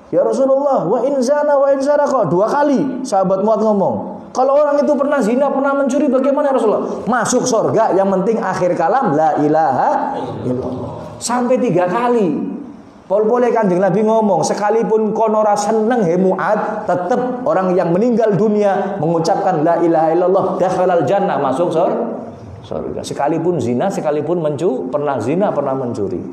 Ya Rasulullah, wa in zana wa in saraqa, 2 kali sahabat Mu'adz ngomong. Kalau orang itu pernah zina, pernah mencuri, bagaimana ya Rasulullah? Masuk surga, yang penting akhir kalam la ilaha illallah. Sampai 3 kali. Pol-pole Kanjeng Nabi ngomong, sekalipun konora seneng he Mu'adz, tetap orang yang meninggal dunia mengucapkan la ilaha illallah, dakhalal jannah, masuk surga. Sekalipun zina, sekalipun pernah zina, pernah mencuri.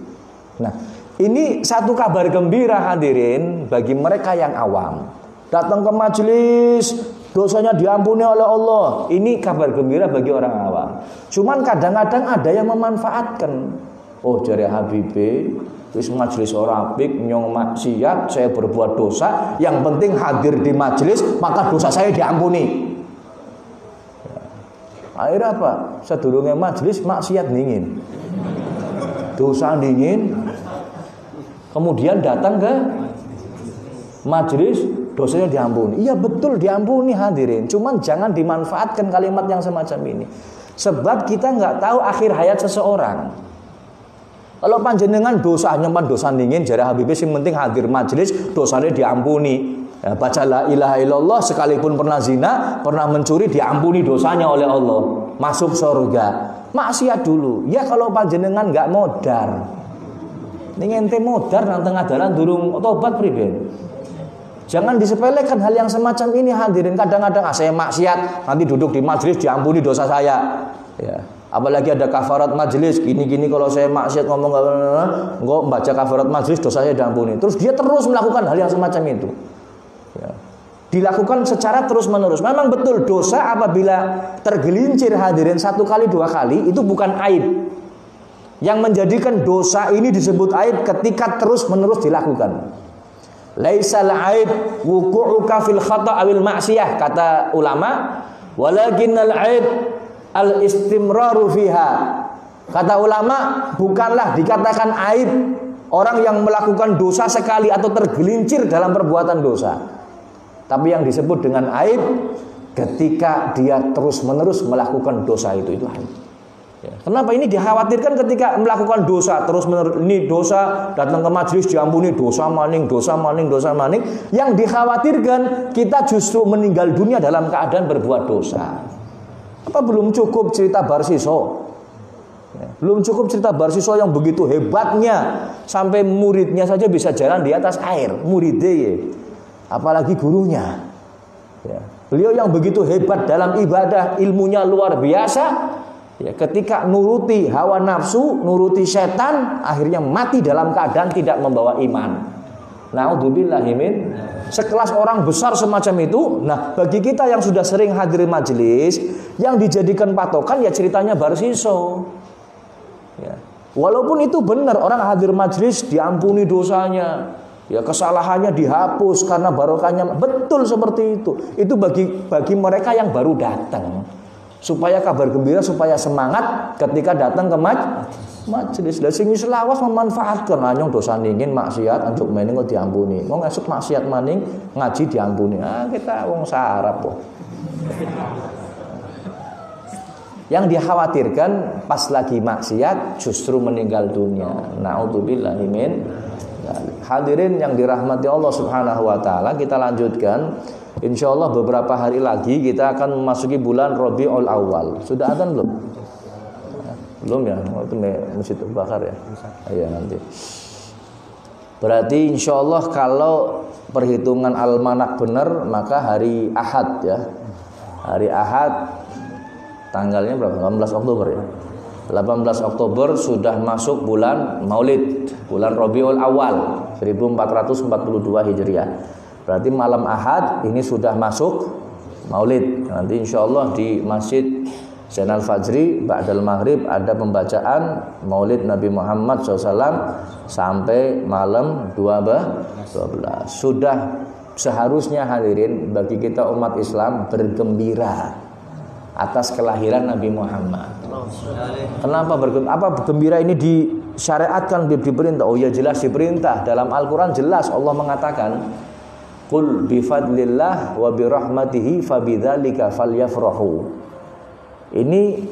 Nah, ini satu kabar gembira hadirin bagi mereka yang awam. Datang ke majelis, dosanya diampuni oleh Allah. Ini kabar gembira bagi orang awam. Cuman kadang-kadang ada yang memanfaatkan. Oh, jare Habibe, wis majelis ora apik, nyong maksiat, saya berbuat dosa, yang penting hadir di majelis, maka dosa saya diampuni. Akhirnya apa? Sedurunge majelis maksiat dingin, dosa dingin. Kemudian datang ke majelis, dosanya diampuni. Iya betul diampuni hadirin. Cuman jangan dimanfaatkan kalimat yang semacam ini. Sebab kita nggak tahu akhir hayat seseorang. Kalau panjenengan dosa nyempan dosa dingin, jare Habibie sing penting hadir majelis, dosanya diampuni. Ya, baca la ilaha illallah, sekalipun pernah zina, pernah mencuri, diampuni dosanya oleh Allah, masuk surga. Maksiat dulu. Ya kalau panjenengan nggak modar, ning ente modar nang tengah dalan durung tobat priben. Jangan disepelekan hal yang semacam ini hadirin. Kadang-kadang saya maksiat, nanti duduk di majelis diampuni dosa saya. Ya. Apalagi ada kafarat majelis, gini-gini kalau saya maksiat ngomong enggak baca kafarat majelis, dosa saya diampuni. Terus dia terus melakukan hal yang semacam itu. Ya. Dilakukan secara terus-menerus. Memang betul dosa apabila tergelincir hadirin 1 kali 2 kali itu bukan aib. Yang menjadikan dosa ini disebut aib ketika terus-menerus dilakukan. Laisal aib wuqu'uka fil khata' awil ma'siyah, kata ulama, walakinnal aib al istimraru fiha. Kata ulama, bukanlah dikatakan aib orang yang melakukan dosa sekali atau tergelincir dalam perbuatan dosa, tapi yang disebut dengan aib ketika dia terus-menerus melakukan dosa itu aib. Ya. Kenapa ini dikhawatirkan ketika melakukan dosa terus-menerus? Ini dosa, datang ke majelis diampuni, dosa maning, dosa maning, dosa maning. Yang dikhawatirkan kita justru meninggal dunia dalam keadaan berbuat dosa. Apa belum cukup cerita Barsiso? Ya. Belum cukup cerita Barsiso yang begitu hebatnya sampai muridnya saja bisa jalan di atas air, muridnya. Apalagi gurunya. Ya. Beliau yang begitu hebat dalam ibadah, ilmunya luar biasa. Ya, ketika nuruti hawa nafsu, nuruti setan, akhirnya mati dalam keadaan tidak membawa iman. Naudzubillahi min. Sekelas orang besar semacam itu. Nah, bagi kita yang sudah sering hadir majelis, yang dijadikan patokan ya ceritanya Barsiso. Ya. Walaupun itu benar, orang hadir majelis diampuni dosanya, ya kesalahannya dihapus karena barokahnya, betul seperti itu. Itu bagi mereka yang baru datang, supaya kabar gembira, supaya semangat ketika datang ke majelis. Lah sing wis lawas memanfaatkan anyong dosa dingin maksiat anjuk maning kok diampuni. Wong esuk maksiat maning ngaji diampuni. Ah kita wong sarap kok. Yang dikhawatirkan pas lagi maksiat justru meninggal dunia. Naudzubillahi min. Hadirin yang dirahmati Allah Subhanahu wa taala, kita lanjutkan. Insyaallah beberapa hari lagi kita akan memasuki bulan Rabiul Awal. Sudah adzan belum? Belum ya? Waktu Masjid Bakar ya? Iya nanti. Berarti insyaallah kalau perhitungan almanak benar, maka hari Ahad ya. Hari Ahad tanggalnya berapa? 18 Oktober ya. 18 Oktober sudah masuk bulan Maulid, bulan Rabiul Awal 1442 Hijriah. Berarti malam Ahad ini sudah masuk Maulid. Nanti insya Allah di Masjid Zainal Fajri ba'dal maghrib ada pembacaan Maulid Nabi Muhammad SAW sampai malam 12. Sudah seharusnya hadirin bagi kita umat Islam bergembira atas kelahiran Nabi Muhammad. Kenapa bergembira? Apa bergembira ini disyariatkan, diperintah? Oh ya jelas diperintah. Dalam Al-Quran jelas Allah mengatakan, Qul bifadlillah wa birahmatihi fabidzalika falyafrahu. Ini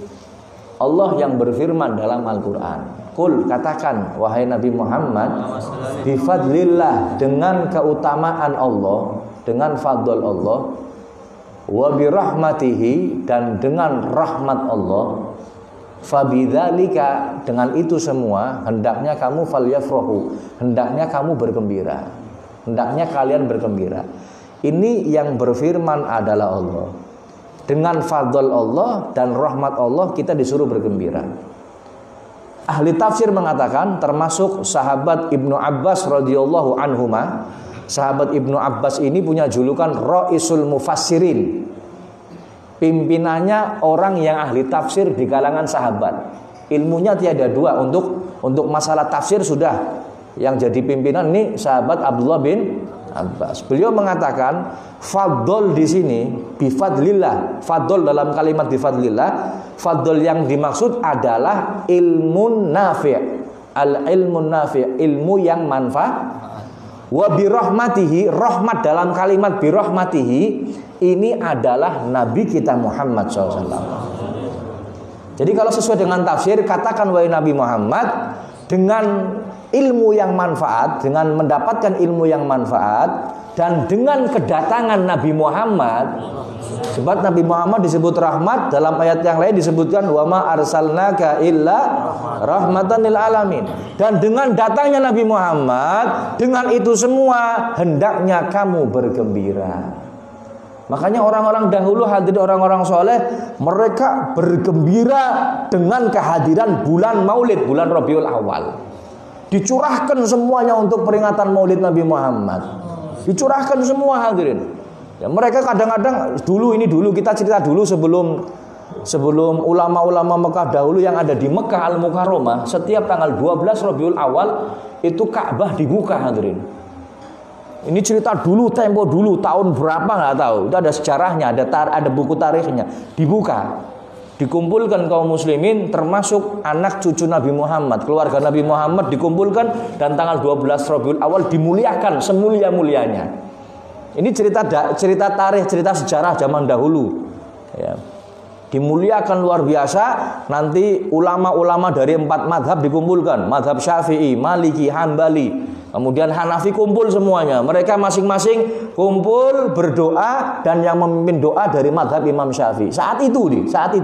Allah yang berfirman dalam Al-Quran. Qul, katakan wahai Nabi Muhammad, bifadlillah, dengan keutamaan Allah, dengan fadl Allah, wa birahmatihi, dan dengan rahmat Allah, fabidzalika, dengan itu semua hendaknya kamu falyafrahu, hendaknya kamu bergembira, hendaknya kalian bergembira. Ini yang berfirman adalah Allah. Dengan fadl Allah dan rahmat Allah kita disuruh bergembira. Ahli tafsir mengatakan, termasuk sahabat Ibnu Abbas radhiyallahu anhuma. Sahabat Ibnu Abbas ini punya julukan Ra'isul Mufassirin. Pimpinannya orang yang ahli tafsir di kalangan sahabat. Ilmunya tiada dua, untuk masalah tafsir sudah yang jadi pimpinan ini sahabat Abdullah bin Abbas. Beliau mengatakan fadl di sini bifadlillah. Fadl dalam kalimat bifadlillah, fadl yang dimaksud adalah ilmun nafi'. Al-ilmun nafi', ilmu yang manfaat. Wa birahmatihi, rahmat dalam kalimat birahmatihi ini adalah Nabi kita Muhammad SAW. Jadi kalau sesuai dengan tafsir, katakan wahai Nabi Muhammad, dengan ilmu yang manfaat, dengan mendapatkan ilmu yang manfaat, dan dengan kedatangan Nabi Muhammad. Sebab Nabi Muhammad disebut rahmat, dalam ayat yang lain disebutkan wa ma arsalnaka illa rahmatan lil alamin. Dan dengan datangnya Nabi Muhammad, dengan itu semua hendaknya kamu bergembira. Makanya orang-orang dahulu, hadir orang-orang soleh, mereka bergembira dengan kehadiran bulan Maulid, bulan Rabiul Awal. Dicurahkan semuanya untuk peringatan Maulid Nabi Muhammad. Dicurahkan semua hadirin. Ya, mereka kadang-kadang dulu kita cerita dulu sebelum ulama-ulama Mekah dahulu yang ada di Mekah Al-Mukarramah, setiap tanggal 12 Rabiul Awal itu Ka'bah dibuka hadirin. Ini cerita dulu, tempo dulu, tahun berapa nggak tahu. Itu ada sejarahnya, ada buku tarikhnya. Dibuka, dikumpulkan kaum muslimin, termasuk anak cucu Nabi Muhammad, keluarga Nabi Muhammad dikumpulkan, dan tanggal 12 Rabiul Awal dimuliakan semulia-mulianya. Ini cerita tarikh, cerita sejarah zaman dahulu. Ya. Dimuliakan luar biasa. Nanti ulama-ulama dari 4 madhab dikumpulkan, madhab Syafi'i, Maliki, Hambali, kemudian Hanafi, kumpul semuanya. Mereka masing-masing kumpul berdoa, dan yang memimpin doa dari madhab Imam Syafi'i. Saat itu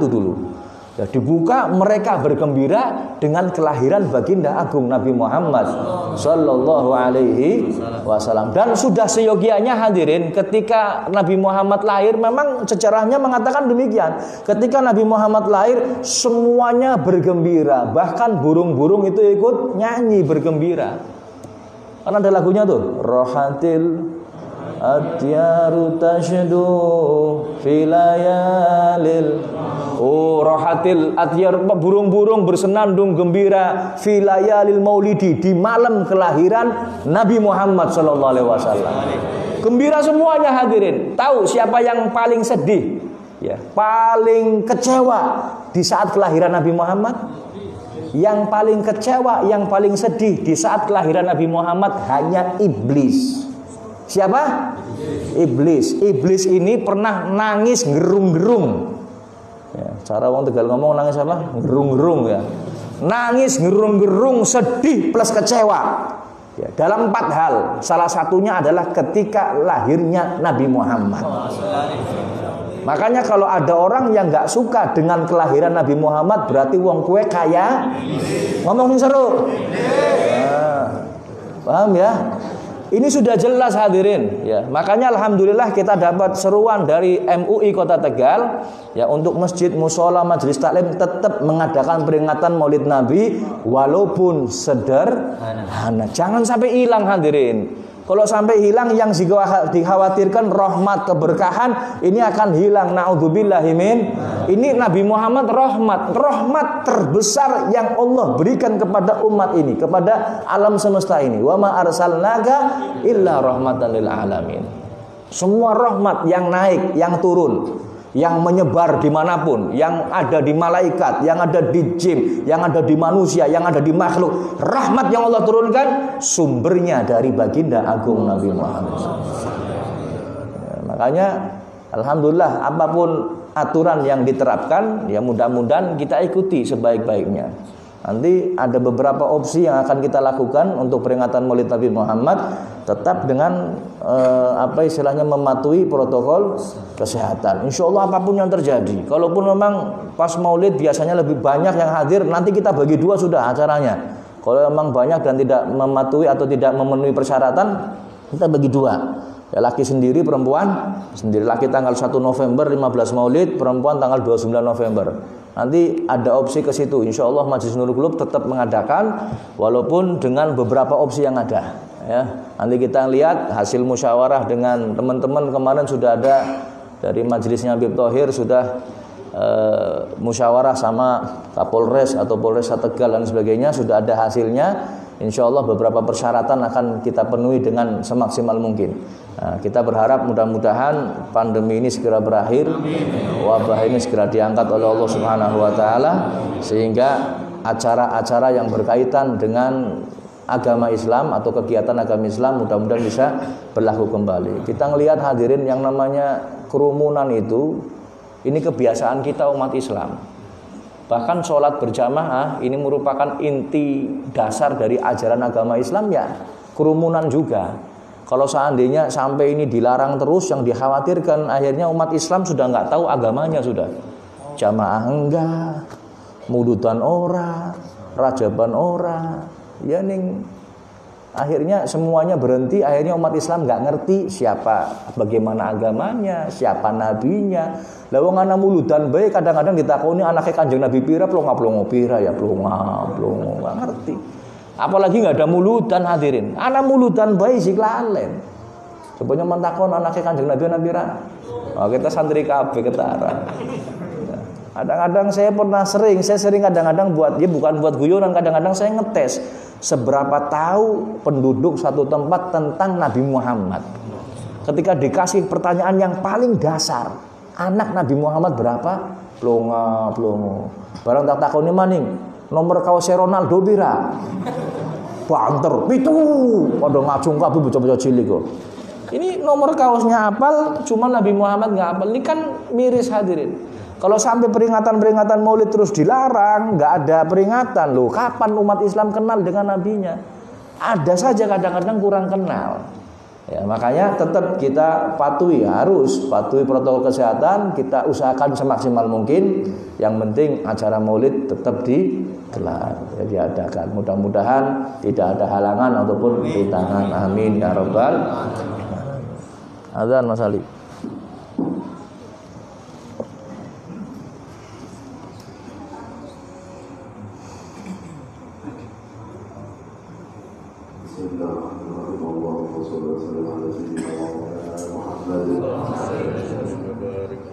dulu. Ya, dibuka, mereka bergembira dengan kelahiran baginda agung Nabi Muhammad Sallallahu Alaihi Wasallam. Dan sudah seyogianya hadirin, ketika Nabi Muhammad lahir, memang sejarahnya mengatakan demikian. Ketika Nabi Muhammad lahir, semuanya bergembira. Bahkan burung-burung itu ikut nyanyi bergembira. Karena ada lagunya tuh, Rohatil Atyaru tashdu filayalil. Oh, rohatil atyar, burung-burung bersenandung gembira filayalil maulidi, di malam kelahiran Nabi Muhammad sallallahu alaihi wasallam. Gembira semuanya hadirin. Tahu siapa yang paling sedih? Ya, paling kecewa di saat kelahiran Nabi Muhammad? Yang paling kecewa, yang paling sedih di saat kelahiran Nabi Muhammad hanya iblis. Siapa? Iblis. Iblis ini pernah nangis gerung-gerung. Ya, cara orang Tegal ngomong nangis apa? Gerung-gerung ya. Nangis gerung-gerung, sedih plus kecewa. Ya, dalam 4 hal. Salah satunya adalah ketika lahirnya Nabi Muhammad. Makanya kalau ada orang yang nggak suka dengan kelahiran Nabi Muhammad, berarti wong kue kaya. Ngomong seru. Nah, paham ya? Ini sudah jelas hadirin ya. Makanya alhamdulillah kita dapat seruan dari MUI Kota Tegal ya, untuk masjid, mushola, majelis taklim tetap mengadakan peringatan Maulid Nabi walaupun sederhana. Jangan sampai hilang hadirin. Kalau sampai hilang, yang dikhawatirkan rahmat, keberkahan ini akan hilang. Naudzubillahi min Ini Nabi Muhammad rahmat terbesar yang Allah berikan kepada umat ini, kepada alam semesta ini. Wa ma arsalnaka illa rahmatan lil alamin. Semua rahmat yang naik, yang turun, yang menyebar dimanapun, yang ada di malaikat, yang ada di jin, yang ada di manusia, yang ada di makhluk, rahmat yang Allah turunkan sumbernya dari baginda agung Nabi Muhammad. Makanya alhamdulillah apapun aturan yang diterapkan, ya mudah-mudahan kita ikuti sebaik-baiknya. Nanti ada beberapa opsi yang akan kita lakukan untuk peringatan Maulid Nabi Muhammad, tetap dengan istilahnya mematuhi protokol kesehatan. Insya Allah apapun yang terjadi. Kalaupun memang pas Maulid biasanya lebih banyak yang hadir, nanti kita bagi dua sudah acaranya. Kalau memang banyak dan tidak mematuhi atau tidak memenuhi persyaratan, kita bagi dua. Ya, laki sendiri, perempuan sendiri. Laki tanggal 1 November 15 Maulid, perempuan tanggal 29 November. Nanti ada opsi ke situ. Insya Allah Majelis Nurul Qulub tetap mengadakan walaupun dengan beberapa opsi yang ada. Ya, nanti kita lihat hasil musyawarah dengan teman-teman. Kemarin sudah ada dari majelisnya Habib Thohir sudah musyawarah sama Kapolres atau Polres Tegal dan sebagainya, sudah ada hasilnya. Insya Allah beberapa persyaratan akan kita penuhi dengan semaksimal mungkin. Nah, kita berharap mudah-mudahan pandemi ini segera berakhir, wabah ini segera diangkat oleh Allah Subhanahu wa taala, sehingga acara-acara yang berkaitan dengan agama Islam atau kegiatan agama Islam mudah-mudahan bisa berlaku kembali. Kita ngelihat hadirin yang namanya kerumunan itu, ini kebiasaan kita umat Islam. Bahkan sholat berjamaah ini merupakan inti dasar dari ajaran agama Islam, ya kerumunan juga. Kalau seandainya sampai ini dilarang terus, yang dikhawatirkan akhirnya umat Islam sudah nggak tahu agamanya sudah. Jamaah enggak, muludan ora, rajaban ora, ya ning. Akhirnya semuanya berhenti, akhirnya umat Islam nggak ngerti siapa, bagaimana agamanya, siapa nabinya. Lah wong ana muludan bae kadang-kadang ditakoni anake Kanjeng Nabi pira, plonga-plongo pira ya plonga-plongo, nggak ngerti. Apalagi nggak ada muludan hadirin. Ana muludan bae sik lalen. Coba nyaman takon anake Kanjeng Nabi pira. Oh, kita santri kabeh ketara. Kadang-kadang saya sering kadang-kadang buat, ya bukan buat guyonan, kadang-kadang saya ngetes seberapa tahu penduduk satu tempat tentang Nabi Muhammad. Ketika dikasih pertanyaan yang paling dasar, anak Nabi Muhammad berapa? Plonga-plongo. Barang tak takoni maning, nomor kaos Ronaldo pira? Banter, pitu. Padha ngacung kabeh bocah-bocah cilik kok. Ini nomor kaosnya apal, cuma Nabi Muhammad nggak apal. Ini kan miris hadirin. Kalau sampai peringatan-peringatan Maulid terus dilarang, nggak ada peringatan, loh kapan umat Islam kenal dengan nabinya? Ada saja kadang-kadang kurang kenal. Ya, makanya tetap kita harus patuhi protokol kesehatan, kita usahakan semaksimal mungkin. Yang penting acara Maulid tetap digelar, ya, diadakan. Mudah-mudahan tidak ada halangan ataupun rintangan. Amin ya rabbal alamin. Azan Mas Ali.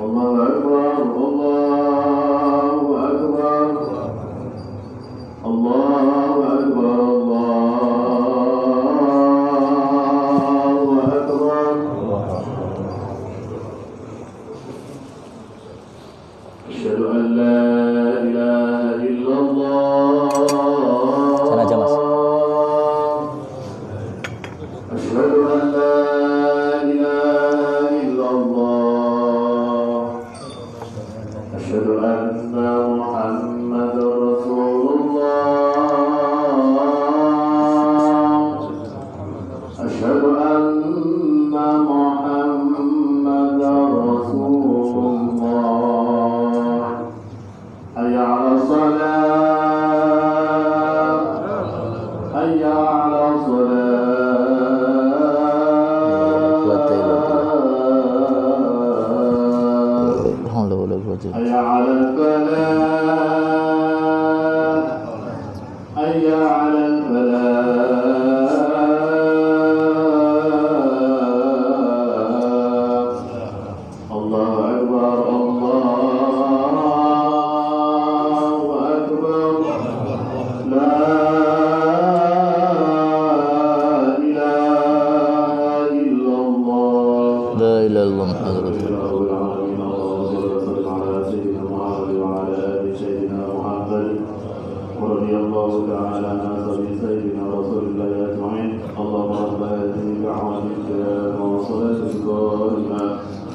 الله أكبر الله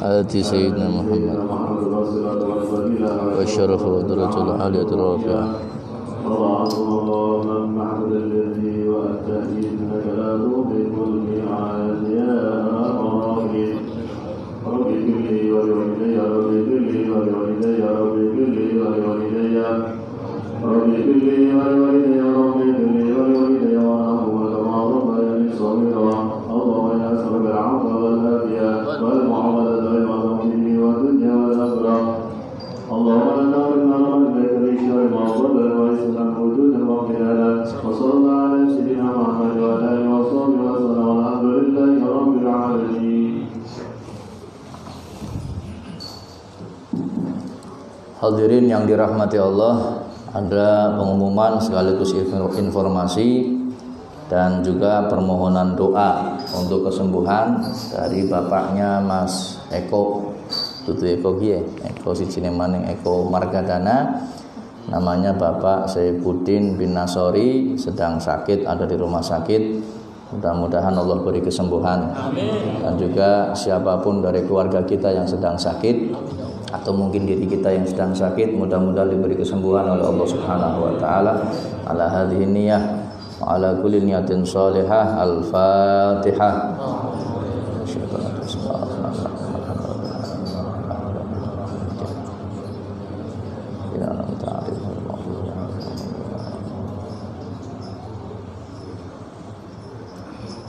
آتي سيدنا محمد والشرف والدرجة العالية الرافعة اللهم محمد الذي والتأكيد انك لا تضيق الميعاد يا راغب ربي كلي ولوالدي ربي كلي ولوالدي ربي كلي ولوالدي ربي كلي ولوالدي ربي كلي ولوالدي وارحمهما كما ربياني صغيرا اللهم يا سبب العفو والعافية والمعاملة والمعاملة والدنيا والآخرة اللهم لا تحرمنا رحمتك من شر ما ضل ويسلم وجود المغفرة وصلى الله على سيدنا محمد وعلى آله وصحبه وسلم والحمد لله رب العالمين. Hadirin yang dirahmati Allah, ada pengumuman sekaligus informasi dan juga permohonan doa untuk kesembuhan dari bapaknya Mas Eko. Tutu Eko gie, Eko sijine maning Eko Margadana. Namanya Bapak Saifuddin bin Nasori, sedang sakit, ada di rumah sakit. Mudah-mudahan Allah beri kesembuhan. Amin. Dan juga siapapun dari keluarga kita yang sedang sakit atau mungkin diri kita yang sedang sakit, mudah-mudahan diberi kesembuhan oleh Allah Subhanahu wa taala. Ala hadhihi niyyah wa ala kulli niyatin shalihah. Al-Fatihah.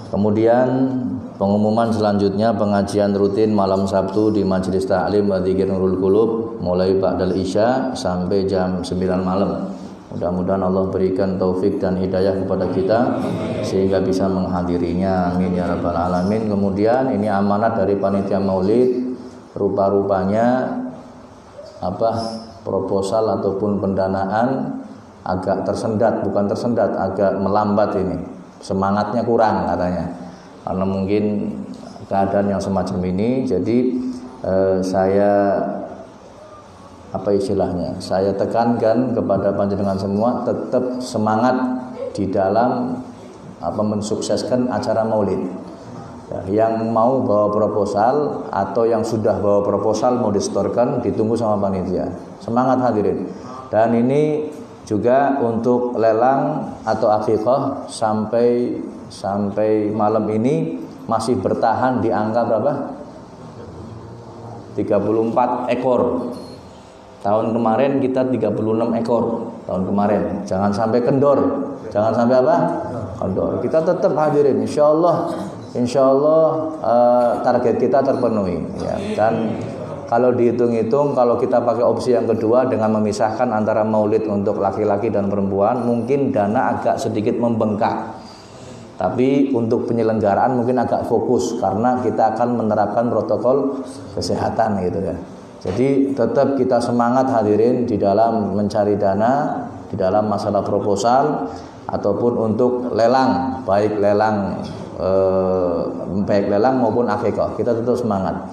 Kemudian pengumuman selanjutnya, pengajian rutin malam Sabtu di Majelis Ta'lim wa Dzikir Nurul Qulub mulai ba'dal Isya sampai jam 9 malam. Mudah-mudahan Allah berikan taufik dan hidayah kepada kita sehingga bisa menghadirinya. Amin ya rabbal alamin. Kemudian ini amanat dari panitia Maulid, rupa-rupanya proposal ataupun pendanaan agak tersendat, bukan tersendat, agak melambat ini. Semangatnya kurang katanya, karena mungkin keadaan yang semacam ini. Jadi saya saya tekankan kepada panjenengan semua tetap semangat di dalam mensukseskan acara Maulid. Yang mau bawa proposal atau yang sudah bawa proposal mau disetorkan, ditunggu sama panitia. Semangat hadirin. Dan ini juga untuk lelang atau akikah sampai malam ini masih bertahan di angka berapa? 34 ekor. Tahun kemarin kita 36 ekor. Tahun kemarin. Jangan sampai kendor. Jangan sampai apa? Kendor. Kita tetap hadirin. Insya Allah target kita terpenuhi. Ya. Dan kalau dihitung-hitung, kalau kita pakai opsi yang kedua dengan memisahkan antara maulid untuk laki-laki dan perempuan, mungkin dana agak sedikit membengkak. Tapi untuk penyelenggaraan mungkin agak fokus karena kita akan menerapkan protokol kesehatan gitu ya. Jadi tetap kita semangat hadirin di dalam mencari dana, di dalam masalah proposal ataupun untuk lelang, baik lelang maupun akikah. Kita tetap semangat.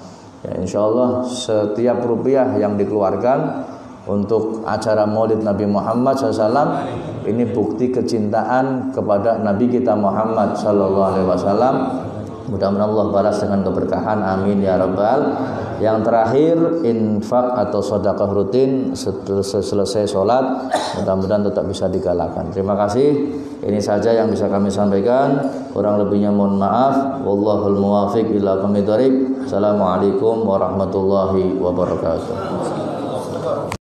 Ya, insya Allah setiap rupiah yang dikeluarkan untuk acara Maulid Nabi Muhammad SAW ini bukti kecintaan kepada Nabi kita Muhammad SAW. Mudah-mudahan Allah balas dengan keberkahan. Amin ya rabbal. Yang terakhir, infak atau sedekah rutin selesai sholat, mudah-mudahan tetap bisa digalakan. Terima kasih. Ini saja yang bisa kami sampaikan. Kurang lebihnya mohon maaf. Wallahul muwafiq ila aqwamit thoriq. Assalamualaikum warahmatullahi wabarakatuh.